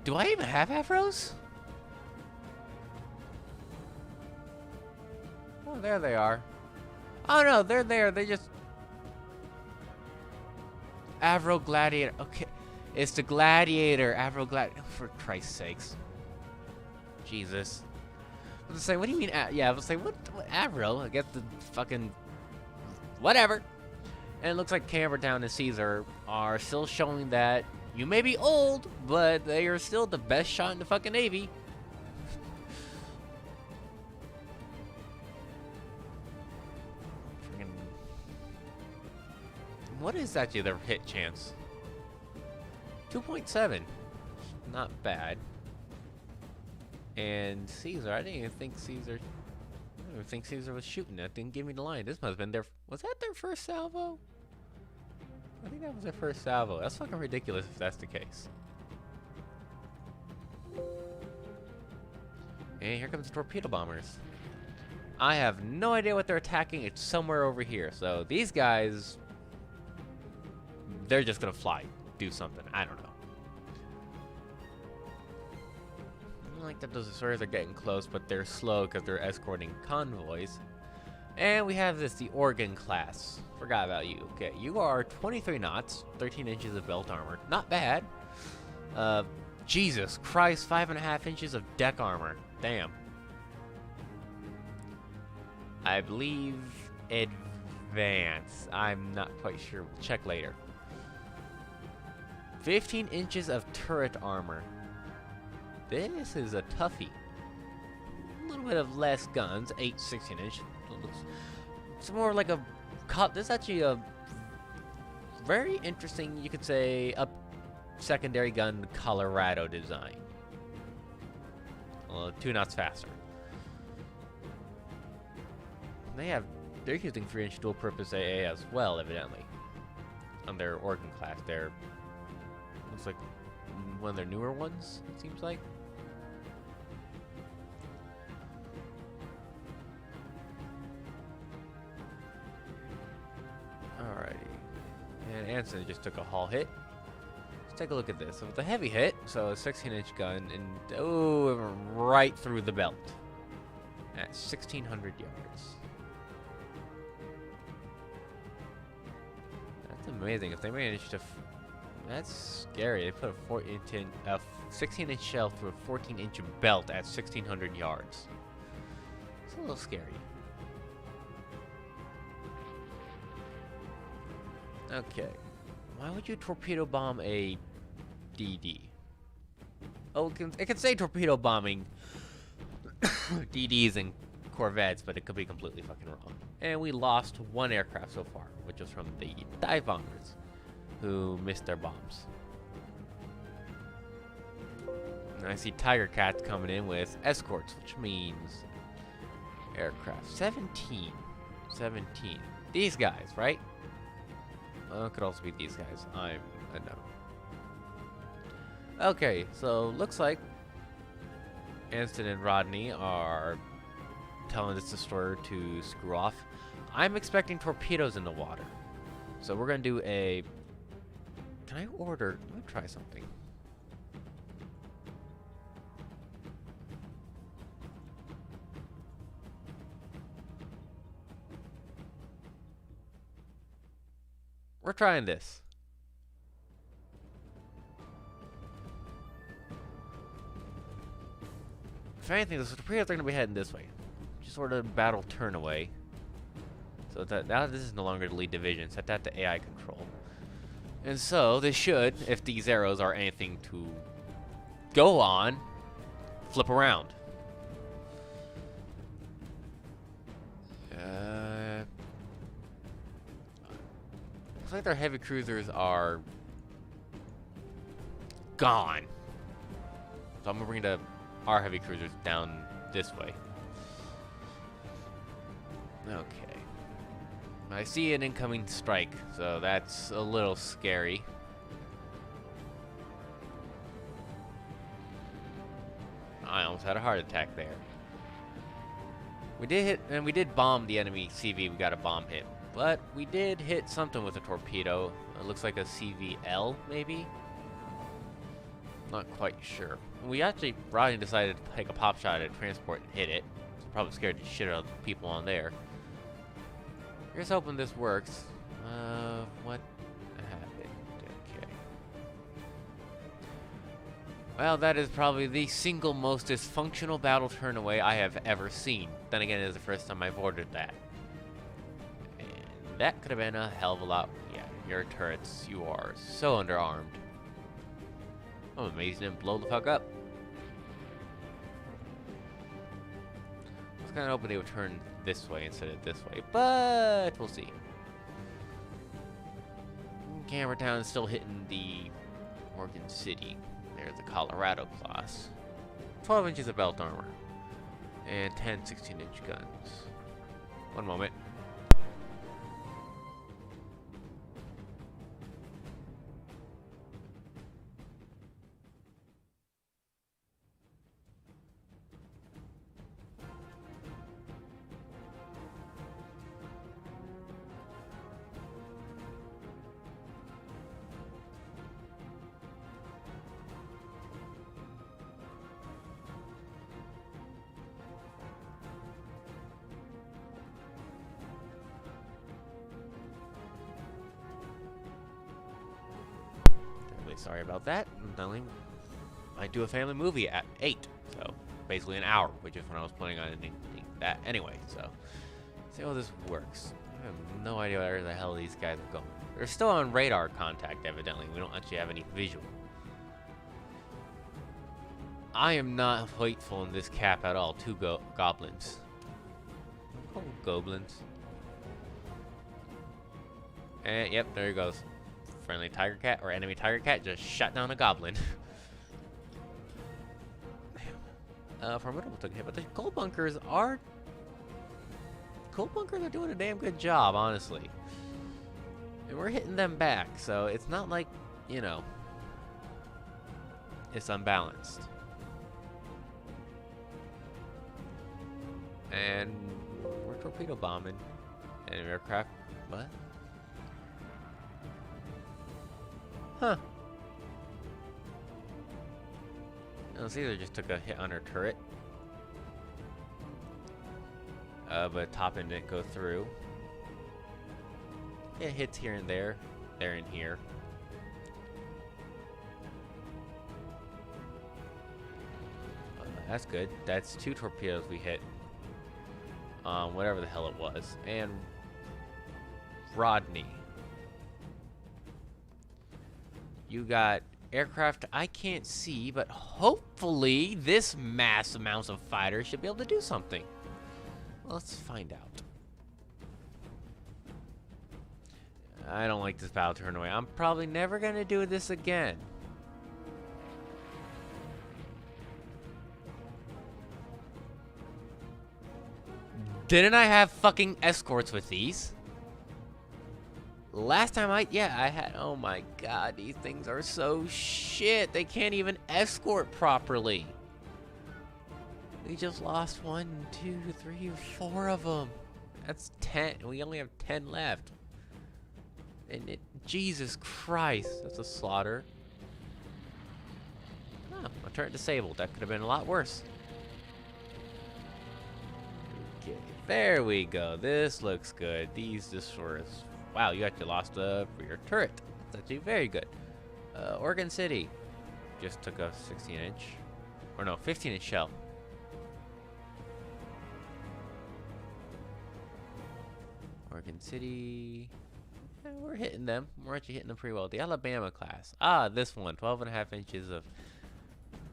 Do I even have arrows? Oh, there they are. Oh no, they're there. They just... Avro Gladiator. Okay. It's the Gladiator. Avro Gladiator. For Christ's sakes. Jesus. I was saying, what do you mean? Yeah, I was saying, what Avro? I guess the fucking... Whatever. And it looks like Cambertown and Caesar are still showing that you may be old, but they are still the best shot in the fucking Navy. What is actually their hit chance? 2.7. Not bad. And Caesar, I didn't even think Caesar was shooting. That didn't give me the line. This must have been their... Was that their first salvo? I think that was their first salvo. That's fucking ridiculous if that's the case. And here comes the torpedo bombers. I have no idea what they're attacking. It's somewhere over here. So these guys... They're just gonna fly. Do something. I don't know. I don't like that those destroyers are getting close, but they're slow because they're escorting convoys. And we have this, the Oregon class. Forgot about you. Okay, you are 23 knots, 13 inches of belt armor. Not bad. Jesus Christ, 5.5 inches of deck armor. Damn. I believe advance. I'm not quite sure. We'll check later. 15 inches of turret armor. This is a toughie. A little bit of less guns. 16 inch. It's more like a... This is actually a very interesting, you could say, a secondary gun Colorado design. 2 knots faster. They're using 3-inch dual-purpose AA as well, evidently. On their Oregon class. Looks like one of their newer ones, it seems like. Alrighty. And Anson just took a hull hit. Let's take a look at this. So with a heavy hit, so a 16-inch gun, and oh, right through the belt. At 1,600 yards. That's amazing. If they managed to... That's scary. They put a 16-inch shell through a 14-inch belt at 1,600 yards. It's a little scary. Okay. Why would you torpedo bomb a DD? Oh, it can say torpedo bombing DDs and Corvettes, but it could be completely fucking wrong. And we lost 1 aircraft so far, which was from the dive bombers, who missed their bombs. And I see Tiger Cats coming in with escorts, which means aircraft. 17. These guys, right? Well, it could also be these guys. I know. Okay, so looks like Anston and Rodney are telling this destroyer to screw off. I'm expecting torpedoes in the water. So we're going to do a... Can I order... Let me try something. We're trying this. If anything, the torpedoes are going to be heading this way. Just sort of battle turn away. So So now this is no longer the lead division. Set that to AI control. And so this should, if these arrows are anything to go on, flip around. Looks like their heavy cruisers are gone. So I'm gonna bring our heavy cruisers down this way. Okay. I see an incoming strike, so that's a little scary. I almost had a heart attack there. We did hit, and we did bomb the enemy CV. We got a bomb hit, but we did hit something with a torpedo. It looks like a CVL, maybe? Not quite sure. We actually, Rodney decided to take a pop shot at a transport and hit it. Probably scared the shit out of the people on there. Here's hoping this works. What happened? Okay. Well, that is probably the single most dysfunctional battle turnaway I have ever seen. Then again, it is the first time I've ordered that. And that could have been a hell of a lot. Yeah, your turrets, you are so underarmed. I'm amazed it didn't blow the fuck up. I was kind of hoping they would turn this way instead of this way, but we'll see. Camera Town is still hitting the Oregon City. There's the Colorado class. 12 inches of belt armor. And 10 16-inch guns. One moment. Sorry about that. I do a family movie at 8, so basically an hour, which is when I was planning on ending that anyway. So, see how this works. I have no idea where the hell these guys are going. They're still on radar contact, evidently. We don't actually have any visual. I am not faithful in this cap at all. Two goblins. Oh, goblins. And yep, there he goes. Friendly tiger cat or enemy tiger cat just shot down a goblin. Formidable took a hit, but the coal bunkers are doing a damn good job, honestly. And we're hitting them back, so it's not like, you know, it's unbalanced. And we're torpedo bombing an aircraft. What? Huh. No, Caesar just took a hit on her turret. But top end didn't go through. Yeah, hits here and there and here. That's good. That's 2 torpedoes we hit. Whatever the hell it was. And Rodney. You got aircraft I can't see, but hopefully this mass amounts of fighters should be able to do something. Well, let's find out. I don't like this battle turnaway. I'm probably never gonna do this again. Didn't I have fucking escorts with these? Last time I had, oh my god, these things are so shit. They can't even escort properly. We just lost 1, 2, 3, 4 of them. That's 10. We only have 10 left. And Jesus Christ, that's a slaughter. Oh, my turret disabled. That could have been a lot worse. Okay, there we go. This looks good. These destroyers. Wow, you actually lost a rear turret. That's actually very good. Oregon City just took a 16-inch, or no, 15-inch shell. Oregon American City. We're hitting them. We're actually hitting them pretty well. The Alabama class. Ah, this one. 12.5 inches of...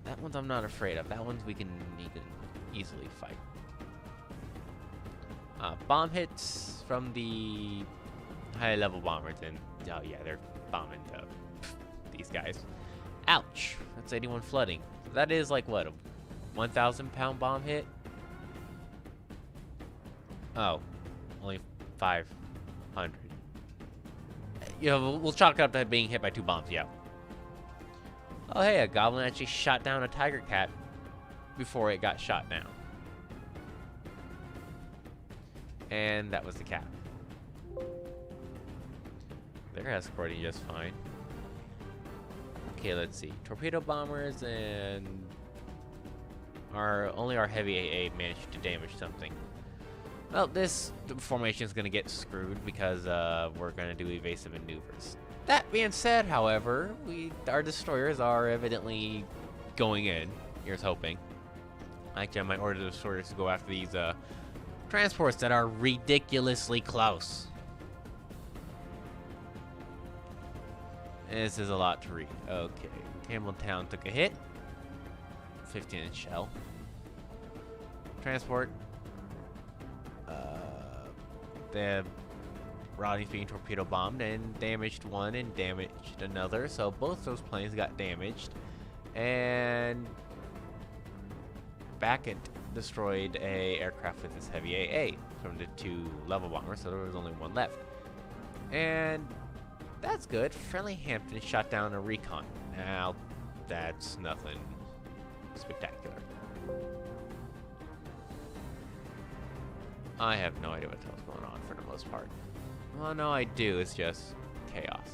That one's I'm not afraid of. That one's we can easily fight. Bomb hits from the high-level bombers, and oh yeah, they're bombing these guys. Ouch! That's 81 flooding. So that is like what, a 1,000-pound bomb hit? Oh, only 500. You know, we'll chalk it up to being hit by 2 bombs. Yeah. Oh hey, a goblin actually shot down a tiger cat before it got shot down. And that was the cat. They're escorting just fine. Okay, let's see. Torpedo bombers and only our heavy AA managed to damage something. Well, this formation is going to get screwed because we're going to do evasive maneuvers. That being said, however, our destroyers are evidently going in. Here's hoping. Actually, I might order the destroyers to go after these transports that are ridiculously close. This is a lot to read. Okay, Campbelltown took a hit. 15-inch shell. Transport. The Rodney's being torpedo bombed and damaged one and damaged another. So both those planes got damaged. And Beckett destroyed a aircraft with his heavy AA from the 2 level bombers, so there was only 1 left. And that's good. Friendly Hampton shot down a recon. Now, that's nothing spectacular. I have no idea what the hell's going on for the most part. Well, no, I do. It's just chaos.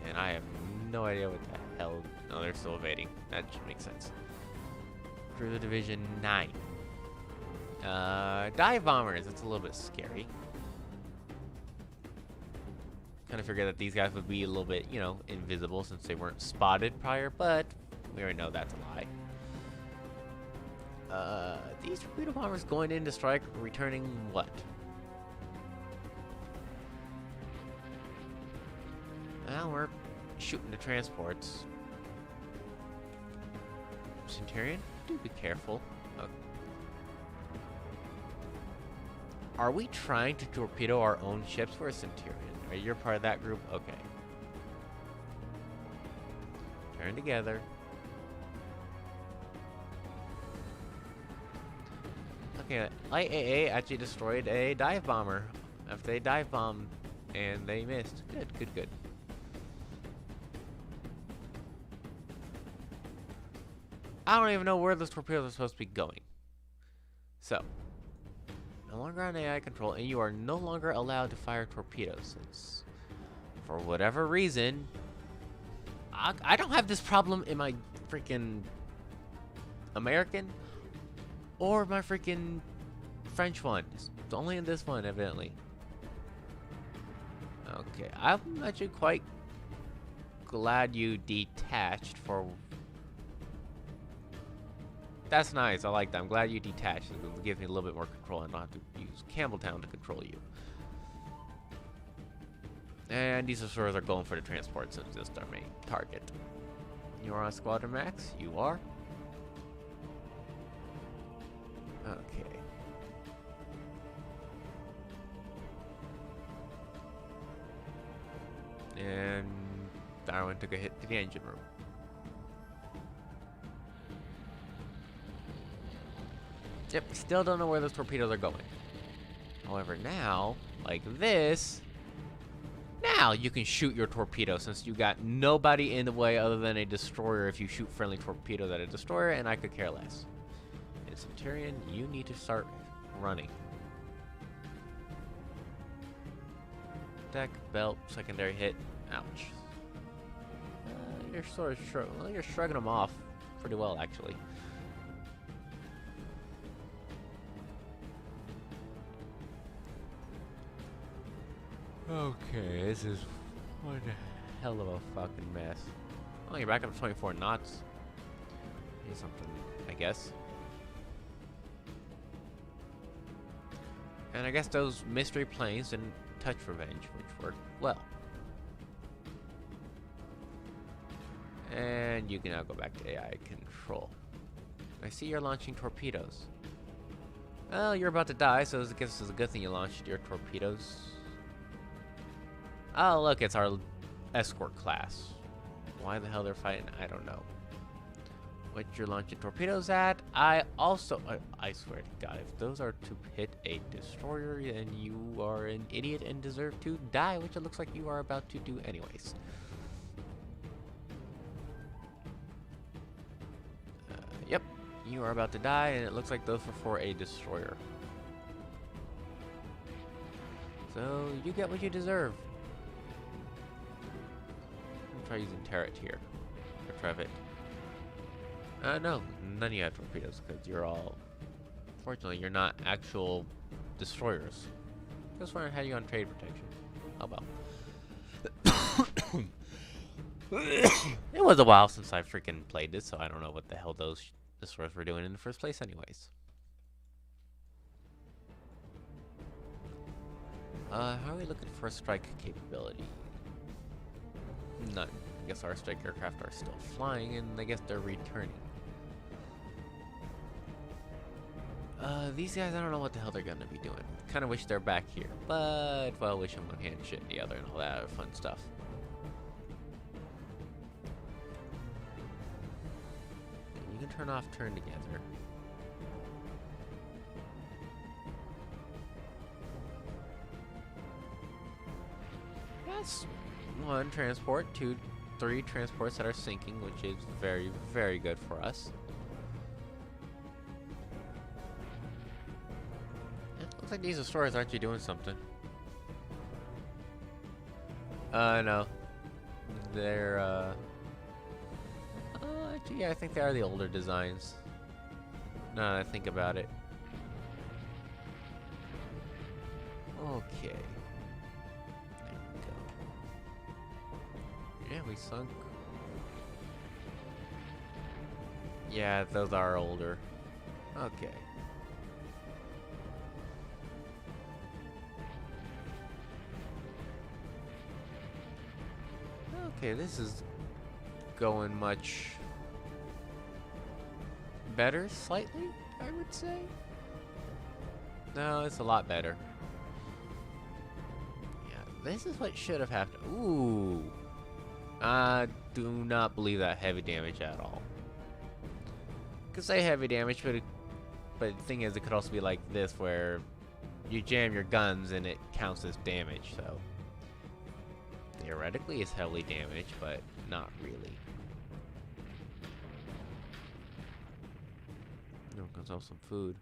And I have no idea what the hell... No, they're still evading. That should make sense. Cruiser Division 9. Dive bombers. It's a little bit scary. Kind of figured that these guys would be a little bit, you know, invisible since they weren't spotted prior, but we already know that's a lie. These torpedo bombers going in to strike, returning what? Well, we're shooting the transports. Centurion, do be careful. Okay. Are we trying to torpedo our own ships for a Centurion? Are you part of that group? Okay. Turn together. Okay, Light AA actually destroyed a dive bomber after they dive bombed and they missed. Good, good, good. I don't even know where those torpedoes are supposed to be going. So, no longer on AI control, and you are no longer allowed to fire torpedoes since, for whatever reason, I don't have this problem in my freaking American or my freaking French one. It's only in this one, evidently. Okay, I'm actually quite glad you detached for... That's nice, I like that. I'm glad you detached. It gives me a little bit more control. I don't have to use Campbelltown to control you. And these destroyers are going for the transport since this is our main target. You are on Squadron Max? You are? Okay. And Darwin took a hit to the engine room. Yep, still don't know where those torpedoes are going. However, now, like this, now you can shoot your torpedo since you got nobody in the way other than a destroyer if you shoot friendly torpedoes at a destroyer, and I could care less. And Centurion, you need to start running. Deck, belt, secondary hit. Ouch. You're sort of well, you're shrugging them off pretty well, actually. Okay, this is one hell of a fucking mess. Oh, you're back up to 24 knots. Here's something, I guess. And I guess those mystery planes didn't touch revenge, which worked well. And you can now go back to AI control. I see you're launching torpedoes. Well, you're about to die, so I guess it's a good thing you launched your torpedoes. Oh, look, it's our escort class. Why the hell they're fighting, I don't know. What you're launching torpedoes at, I swear to God, if those are to hit a destroyer, then you are an idiot and deserve to die, which it looks like you are about to do anyways. Yep, you are about to die, and it looks like those were for a destroyer. So, you get what you deserve. I'll try using Turret here. Or Trevet. No, none of you have torpedoes, because you're all... Fortunately, you're not actual destroyers. Just wondering how you on trade protection. Oh well. It was a while since I freaking played this, so I don't know what the hell those destroyers were doing in the first place anyways. How are we looking for strike capability? None. I guess our strike aircraft are still flying, and I guess they're returning. These guys, I don't know what the hell they're gonna be doing. Kind of wish they're back here, but, well, wish them one hand, shit in the other, and all that other fun stuff. You can turn off turn together. That's 1 transport, 2, 3 transports that are sinking, which is very, very good for us. Looks like these destroyers are actually doing something. No. They're, actually, yeah, I think they are the older designs. Now that I think about it. Okay. There we go. Yeah, we sunk. Yeah, those are older. Okay. Okay, this is going much better, slightly, I would say. No, it's a lot better. Yeah, this is what should have happened. Ooh. I do not believe that heavy damage at all. Could say heavy damage, but the thing is, it could also be like this, where you jam your guns and it counts as damage, so... Theoretically, it's heavily damaged, but not really. No, consult some food.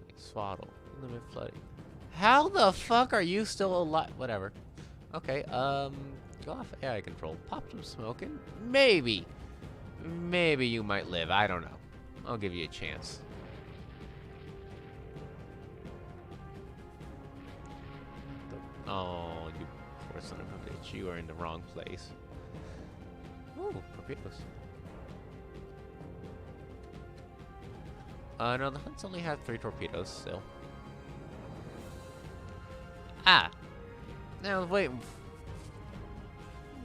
Like swaddle. Limit flooding. How the fuck are you still alive? Whatever. Okay, go off AI control. Pop some smoking. Maybe. Maybe you might live. I don't know. I'll give you a chance. Oh, you poor son of a bitch. You are in the wrong place. Ooh, torpedoes. No, the Hunts only have 3 torpedoes still. Ah! Now, wait.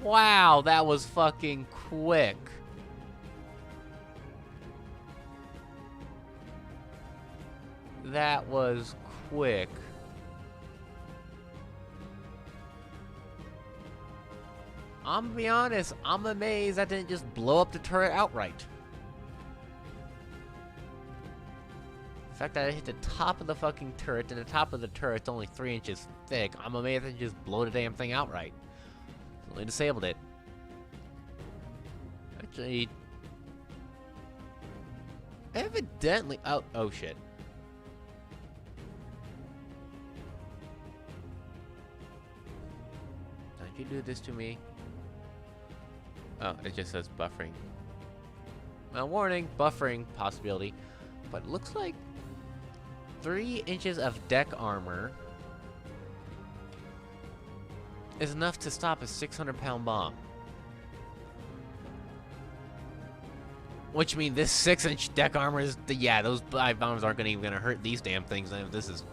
Wow, that was fucking quick. That was quick. I'm gonna be honest, I'm amazed that didn't just blow up the turret outright. The fact that it hit the top of the fucking turret, and the top of the turret's only 3 inches thick, I'm amazed that it just blew the damn thing outright. It only disabled it. Actually... Evidently... Oh shit. Don't you do this to me? Oh, it just says buffering. Well, warning, buffering possibility. But it looks like 3 inches of deck armor is enough to stop a 600-pound bomb. Which means this 6-inch deck armor is... Yeah, those 5 bombs aren't even gonna hurt these damn things. This is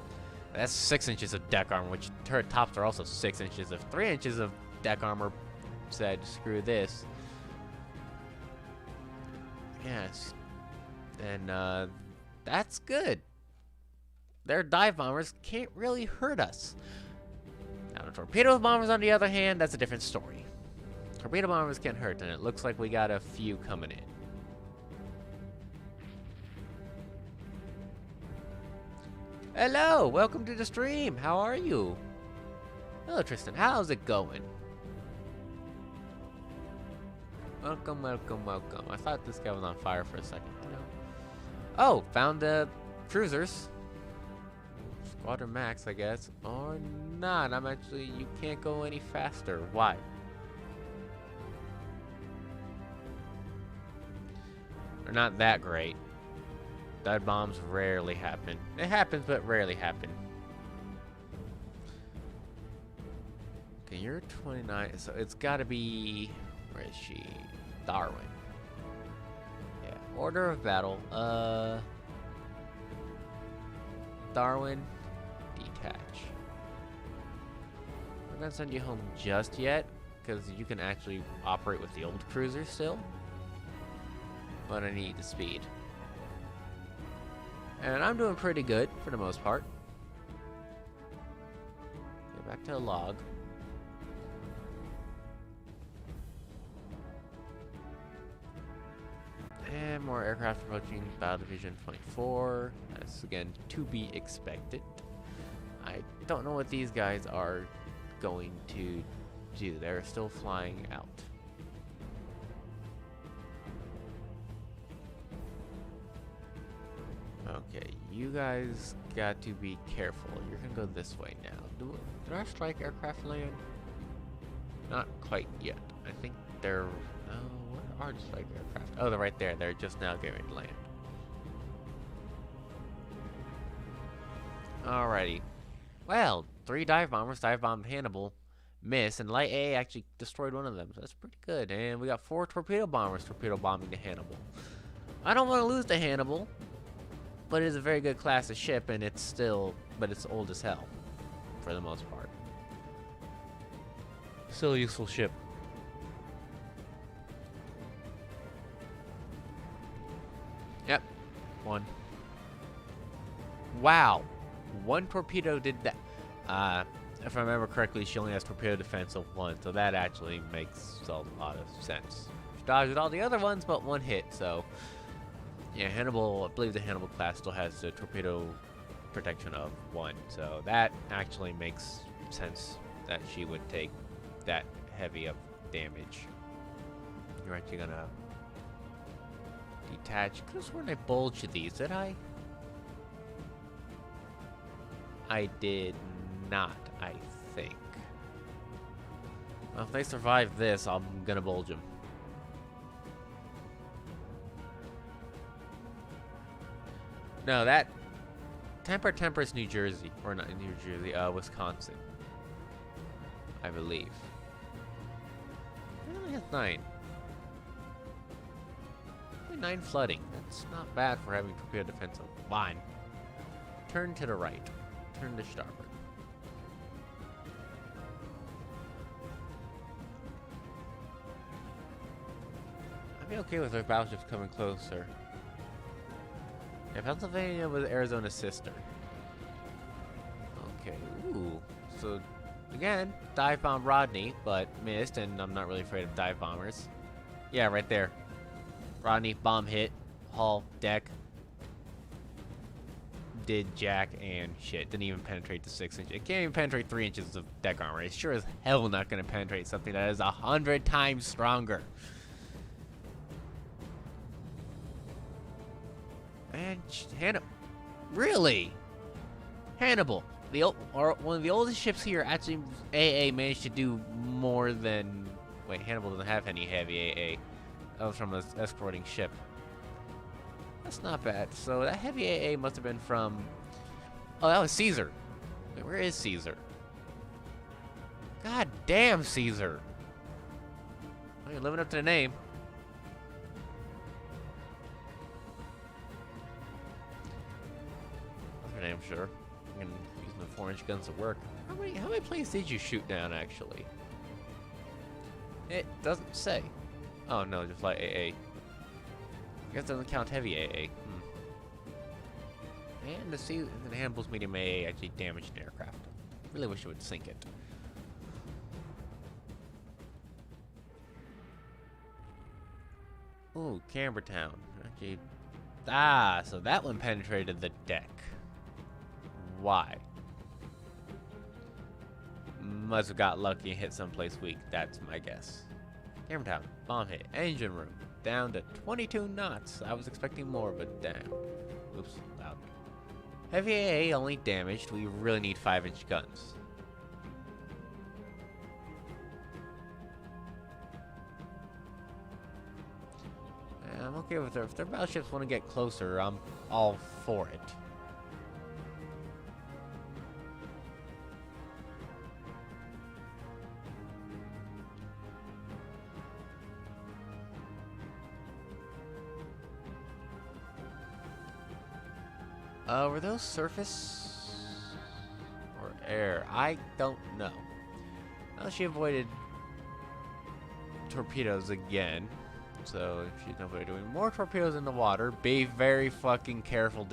That's 6 inches of deck armor, which turret tops are also 6 inches. If 3 inches of deck armor said, screw this. Yes. And, that's good. Their dive bombers can't really hurt us. Now, the torpedo bombers, on the other hand, that's a different story. Torpedo bombers can't hurt, and it looks like we got a few coming in. Hello, welcome to the stream. How are you? Hello, Tristan. How's it going? Welcome, welcome, welcome. I thought this guy was on fire for a second. No. Oh, found the cruisers. Squadron Max, I guess. Or not. I'm actually... You can't go any faster. Why? They're not that great. Dive bombs rarely happen. It happens, but rarely happen. Okay, you're 29, so it's gotta be... Where is she? Darwin. Yeah, order of battle. Darwin, detach. I'm not gonna send you home just yet, because you can actually operate with the old cruiser still. But I need the speed. And I'm doing pretty good, for the most part. Get back to the log. And more aircraft approaching Battle Division 24. That's, again, to be expected. I don't know what these guys are going to do. They're still flying out. Okay, you guys got to be careful. You're gonna go this way now. Did our strike aircraft land? Not quite yet. I think they're... No, where are the strike aircraft? Oh, they're right there. They're just now getting ready to land. Alrighty. Well, 3 dive bombers dive bombed Hannibal. Missed, and Light A actually destroyed one of them. So that's pretty good. And we got 4 torpedo bombers torpedo bombing the Hannibal. I don't want to lose the Hannibal. But it is a very good class of ship, and it's still, but it's old as hell, for the most part. Still a useful ship. Yep, 1. Wow, 1 torpedo did that. If I remember correctly, she only has torpedo defense of 1, so that actually makes a lot of sense. She dodged all the other ones, but 1 hit, so... Yeah, Hannibal, I believe the Hannibal class still has the torpedo protection of 1, so that actually makes sense that she would take that heavy of damage. You're actually gonna detach. Could have sworn I bulged these, did I? I did not, I think. Well, if they survive this, I'm gonna bulge them. No, that Temper's New Jersey, or not New Jersey, Wisconsin, I believe. It only has 9. Only 9 flooding. That's not bad for having torpedo defense of 1. Turn to the right. Turn to starboard. I'd be okay with our battleships coming closer. Yeah, Pennsylvania was Arizona's sister. Okay, ooh. So, again, dive bomb Rodney, but missed, and I'm not really afraid of dive bombers. Yeah, right there. Rodney, bomb hit, hull, deck. Did jack and shit. Didn't even penetrate the 6 inch. It can't even penetrate 3 inches of deck armor. It's sure as hell not going to penetrate something that is 100 times stronger. And Hannibal, really? Hannibal, one of the oldest ships here. Actually, AA managed to do more than. Wait, Hannibal doesn't have any heavy AA. That was from an escorting ship. That's not bad. So that heavy AA must have been from. Oh, that was Caesar. Wait, where is Caesar? God damn, Caesar. Oh, you're living up to the name. I'm sure. I'm using the 4-inch guns to work. How many planes did you shoot down, actually? It doesn't say. Oh, no, just light AA. I guess it doesn't count heavy AA. And the handles medium AA actually damaged an aircraft. Really wish it would sink it. Ooh, Cambertown. Actually, so that one penetrated the deck. Why? Must have got lucky and hit someplace weak. That's my guess. Cambertown, bomb hit. Engine room, down to 22 knots. I was expecting more, but damn. Oops, loud. Heavy AA only damaged. We really need 5-inch guns. I'm okay with it. If their battleships want to get closer, I'm all for it. Were those surface or air? I don't know. Well, she avoided torpedoes again. So if she's not doing more torpedoes in the water, be very fucking careful.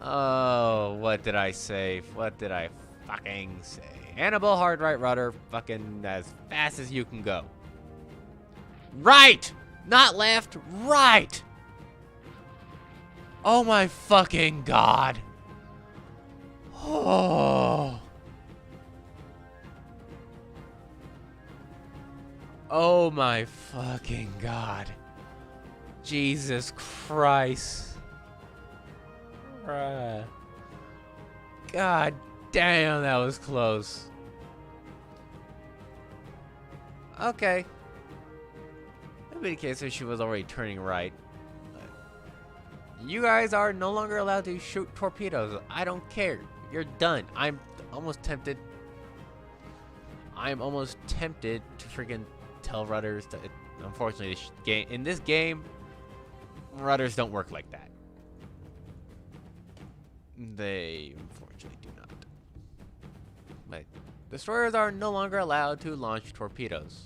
Oh, what did I say? What did I fucking say? Hannibal, hard right rudder, fucking as fast as you can go. Right! Not left, right! Oh my fucking god. Oh. Oh my fucking god. Jesus Christ. God damn, that was close. Okay. Maybe in case she was already turning right. You guys are no longer allowed to shoot torpedoes. I don't care. You're done. I'm almost tempted to freaking tell rudders to. Unfortunately, in this game, rudders don't work like that. They unfortunately do not. But destroyers are no longer allowed to launch torpedoes.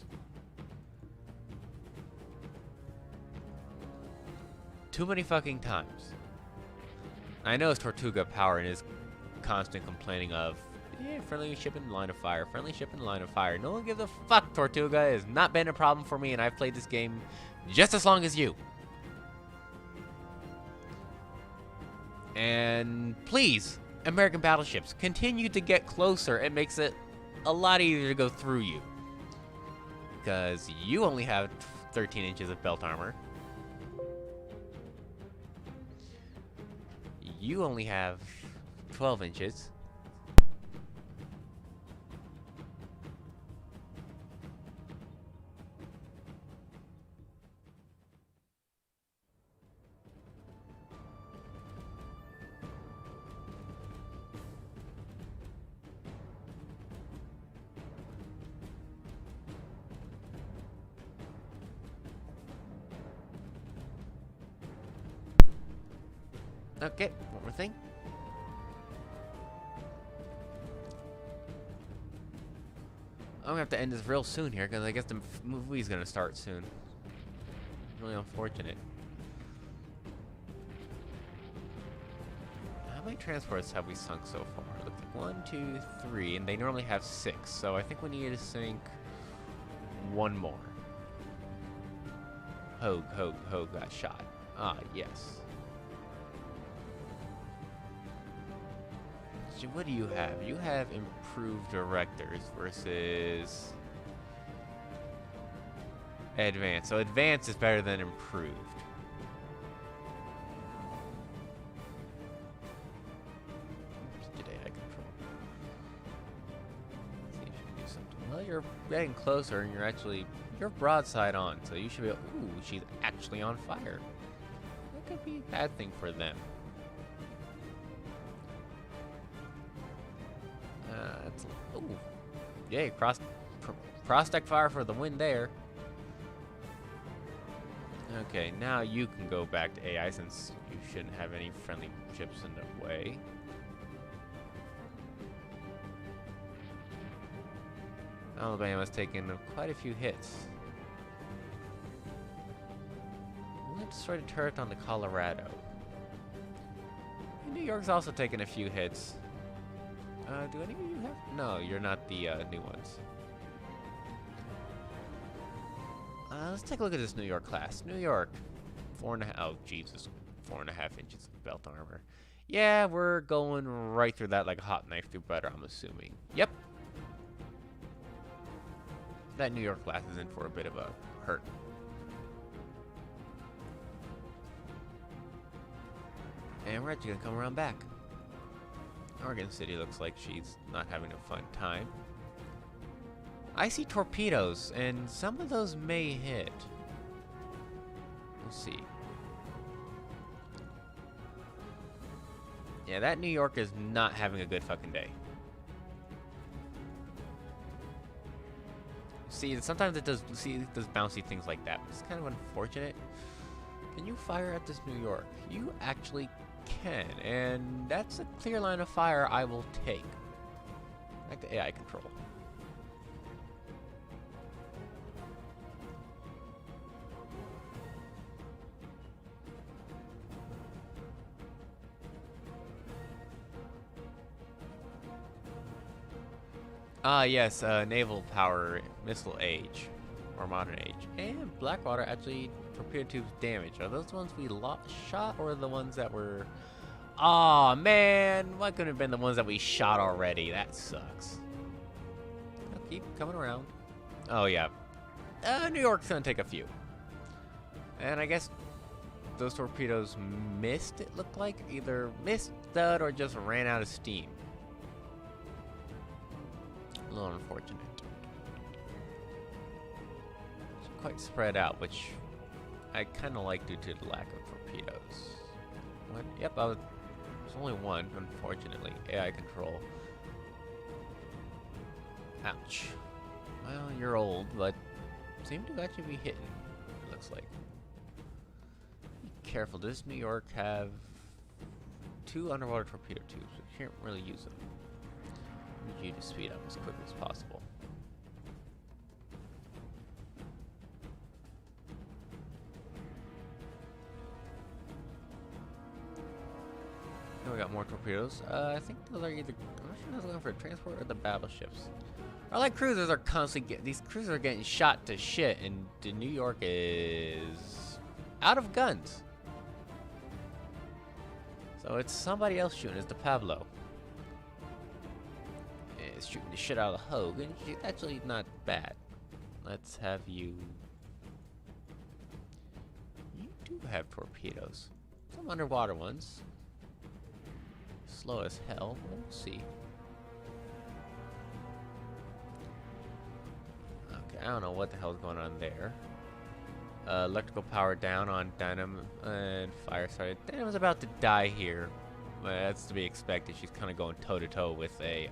Too many fucking times. I know it's Tortuga Power and his constant complaining of, yeah, friendly ship in line of fire, friendly ship in line of fire. No one gives a fuck, Tortuga. It has not been a problem for me, and I've played this game just as long as you. And please, American battleships, continue to get closer. It makes it a lot easier to go through you. Because you only have 13 inches of belt armor. You only have 12 inches. Okay, one more thing. I'm gonna have to end this real soon here because I guess the movie's gonna start soon. Really unfortunate. How many transports have we sunk so far? Looks like 1, 2, 3, and they normally have 6. So I think we need to sink one more. Hogue got shot. Ah, yes. What do you have? You have improved directors versus advanced. So advanced is better than improved. Get AI control. Let's see if you can do something. Well, you're getting closer and you're broadside on, so you should be. Ooh, she's actually on fire. That could be a bad thing for them. Ooh, yay! Cross deck fire for the win there. Okay, now you can go back to AI since you shouldn't have any friendly ships in the way. Alabama's taken quite a few hits. Let's destroy the turret on the Colorado. New York's also taken a few hits. Do any of you have? No, you're not the new ones. Let's take a look at this New York class. New York, 4.5. Oh Jesus, 4.5 inches of belt armor. Yeah, we're going right through that like a hot knife through butter. I'm assuming. Yep. That New York class is in for a bit of a hurt. And we're actually gonna come around back. Oregon City looks like she's not having a fun time. I see torpedoes, and some of those may hit. We'll see. Yeah, that New York is not having a good fucking day. See, sometimes it does bouncy things like that. It's kind of unfortunate. Can you fire at this New York? You actually can, and that's a clear line of fire I will take. Back to AI control. Yes, naval power, missile age, or modern age. And Blackwater actually torpedo tubes damage. Are those the ones we shot, or the ones that were... Aw, man! Why couldn't have been the ones that we shot already? That sucks. I'll keep coming around. Oh, yeah. New York's gonna take a few. And I guess those torpedoes missed, it looked like. Either missed, stud, or just ran out of steam. A little unfortunate. It's quite spread out, which I kind of like due to the lack of torpedoes. What? Yep, there's only one, unfortunately. AI control. Ouch. Well, you're old, but seem to actually be hitting, it looks like. Be careful. Does New York have 2 underwater torpedo tubes? We can't really use them. Need you to speed up as quickly as possible. Now we got more torpedoes. I think those are either... I'm not sure those are going for transport or the battleships. Our light cruisers are constantly getting... These cruisers are getting shot to shit, and the New York is out of guns. So it's somebody else shooting. It's the Pablo. It's shooting the shit out of the Hogue, and she's actually not bad. Let's have you... You do have torpedoes. Some underwater ones. Slow as hell. We'll see. Okay, I don't know what the hell's going on there. Electrical power down on Dynam, and fire started. Dynam's about to die here. But that's to be expected. She's kind of going toe-to-toe with a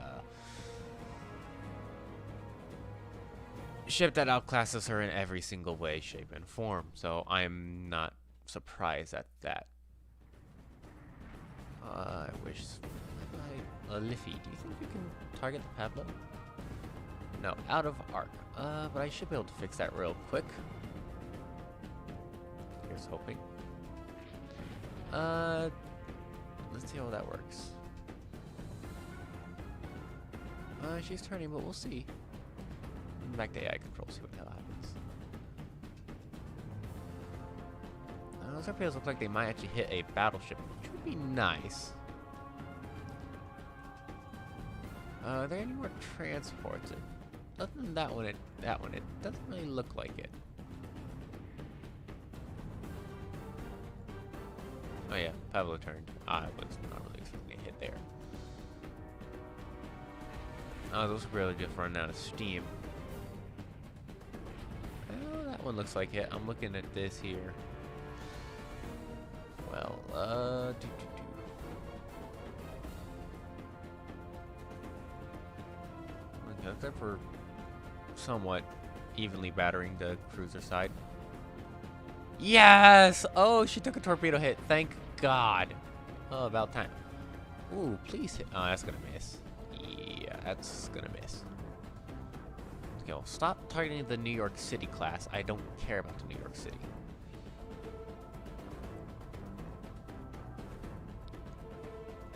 ship that outclasses her in every single way, shape, and form. So I'm not surprised at that. I wish... Liffy, do you think you can target the Pablo? No, out of arc. But I should be able to fix that real quick. Here's hoping. Let's see how that works. She's turning, but we'll see. Back to AI control, see what the hell happens. Those torpedoes look like they might actually hit a battleship, which would be nice. Are there any more transports? Other than that one, it doesn't really look like it. Oh yeah, Pablo turned. I was not really expecting a hit there. Oh, those really just running out of steam. Well, that one looks like it. I'm looking at this here. Well, Okay, except for somewhat evenly battering the cruiser side. Yes! Oh, she took a torpedo hit. Thank God. Oh, about time. Ooh, please hit. Oh, that's gonna miss. Yeah, that's gonna miss. Okay, well, stop targeting the New York City class. I don't care about the New York City.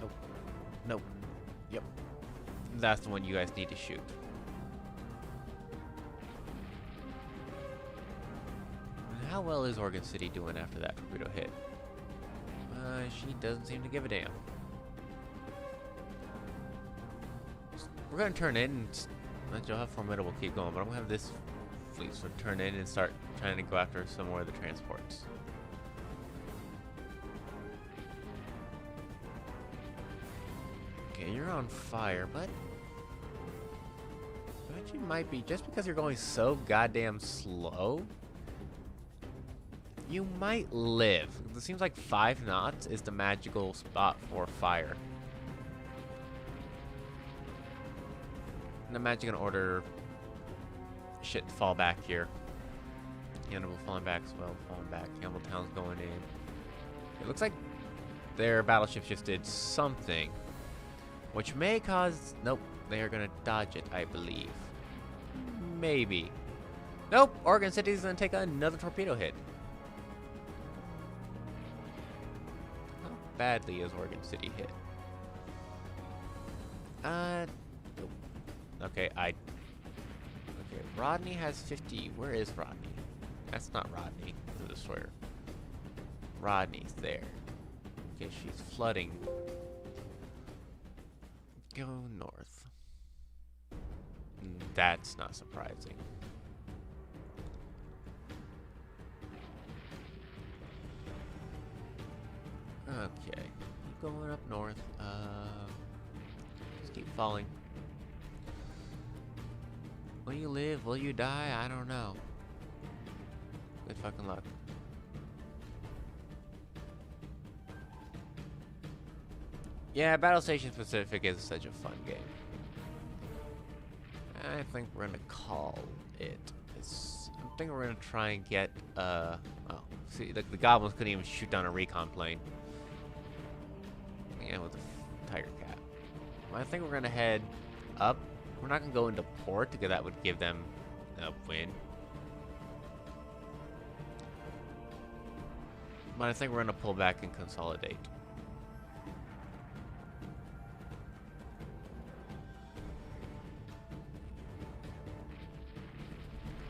Nope. Nope. Yep. That's the one you guys need to shoot. And how well is Oregon City doing after that torpedo hit? She doesn't seem to give a damn. We're gonna turn in and you'll have Formidable keep going, but I'm gonna have this fleet sort of turn in and start trying to go after some more of the transports. Okay, you're on fire, but you might be, just because you're going so goddamn slow, you might live. It seems like 5 knots is the magical spot for fire. And imagine an order shit to fall back here. Hannibal falling back as well, falling back. Campbelltown's going in. It looks like their battleships just did something, which may cause... Nope, they are going to dodge it, I believe. Maybe. Nope, Oregon City's going to take another torpedo hit. How badly is Oregon City hit? Nope. Okay, okay, Rodney has 50. Where is Rodney? That's not Rodney. It's a destroyer. Rodney's there. Okay, she's flooding. Go north. That's not surprising. Okay, keep going up north. Just keep falling. Will you live? Will you die? I don't know. Good fucking luck. Yeah, Battle Station Pacific is such a fun game. I think we're gonna call it. I think we're gonna try and get oh, see, the goblins couldn't even shoot down a recon plane. Yeah, with the Tiger Cat. Well, I think we're gonna head up. We're not gonna go into port because that would give them a win. But I think we're gonna pull back and consolidate.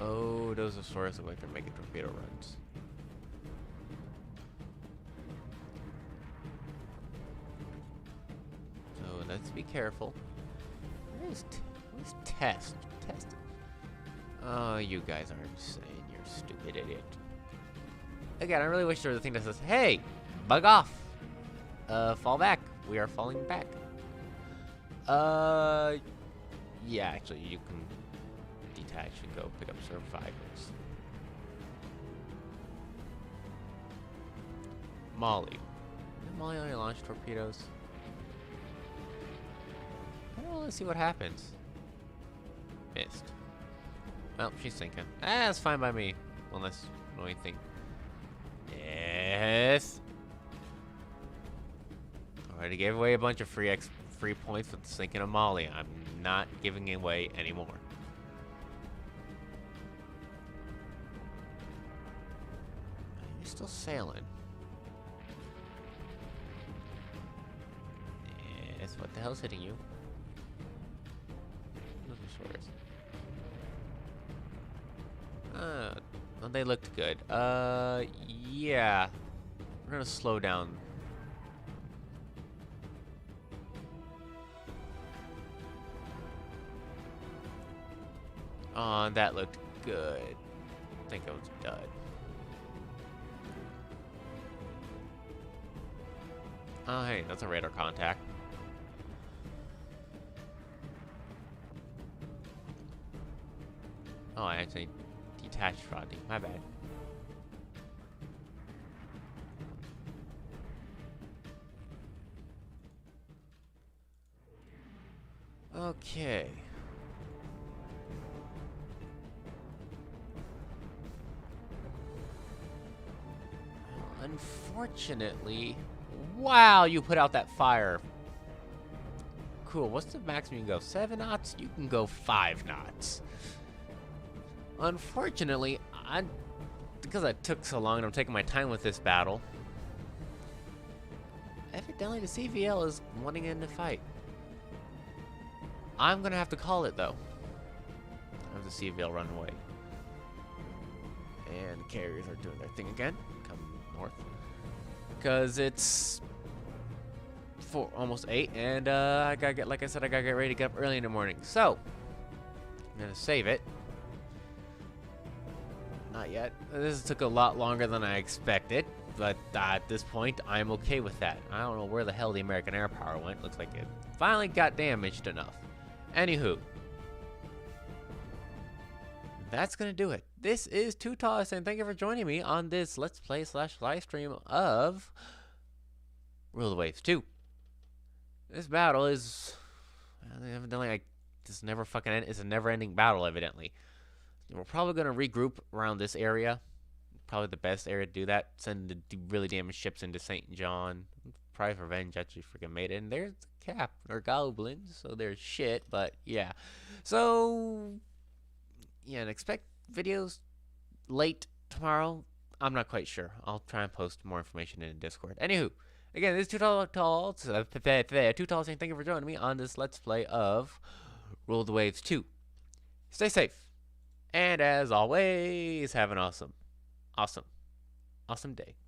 Oh, those Azores look like they're making torpedo runs. So let's be careful. Where's Test? Test. Oh, you guys are insane. You're a stupid idiot. Again, I really wish there was a thing that says, hey, bug off. Fall back. We are falling back. Yeah, actually, you can detach and go pick up survivors. Molly. Did Molly only launch torpedoes? Well, let's see what happens. Missed. Well, she's sinking. Ah, that's fine by me. Unless you think. Yes. Already gave away a bunch of free points with sinking a Molly. I'm not giving it away anymore. You're still sailing. Yes, what the hell's hitting you? Well, they looked good. Yeah. We're gonna slow down. Oh, that looked good. I think it was dud. Oh, hey, that's a radar contact. Oh, I actually detached Rodney. My bad. Okay. Unfortunately, wow, you put out that fire. Cool. What's the maximum you can go? 7 knots? You can go 5 knots. unfortunately, because I took so long and I'm taking my time with this battle, evidently the CVL is wanting in to fight. I'm gonna have to call it though. Have the CVL run away. And carriers are doing their thing again. Come north. Because it's almost 8, and I gotta get, like I said, I gotta get ready to get up early in the morning. So, I'm gonna save it. Not yet. This took a lot longer than I expected, but at this point, I'm okay with that. I don't know where the hell the American air power went. Looks like it finally got damaged enough. Anywho, that's gonna do it. This is Too Toss, and thank you for joining me on this Let's Play / live stream of Rule the Waves 2. This battle is evidently like this never fucking end. It's a never-ending battle. Evidently, we're probably gonna regroup around this area. Probably the best area to do that. Send the really damaged ships into St. John. Prize Revenge actually freaking made it. And there's Cap or goblins, so there's shit. But yeah, so yeah, and expect videos late tomorrow. I'm not quite sure. I'll try and post more information in Discord. Anywho. Again, this is Too Tall saying thank you for joining me on this Let's Play of Rule the Waves 2. Stay safe. And as always, have an awesome day.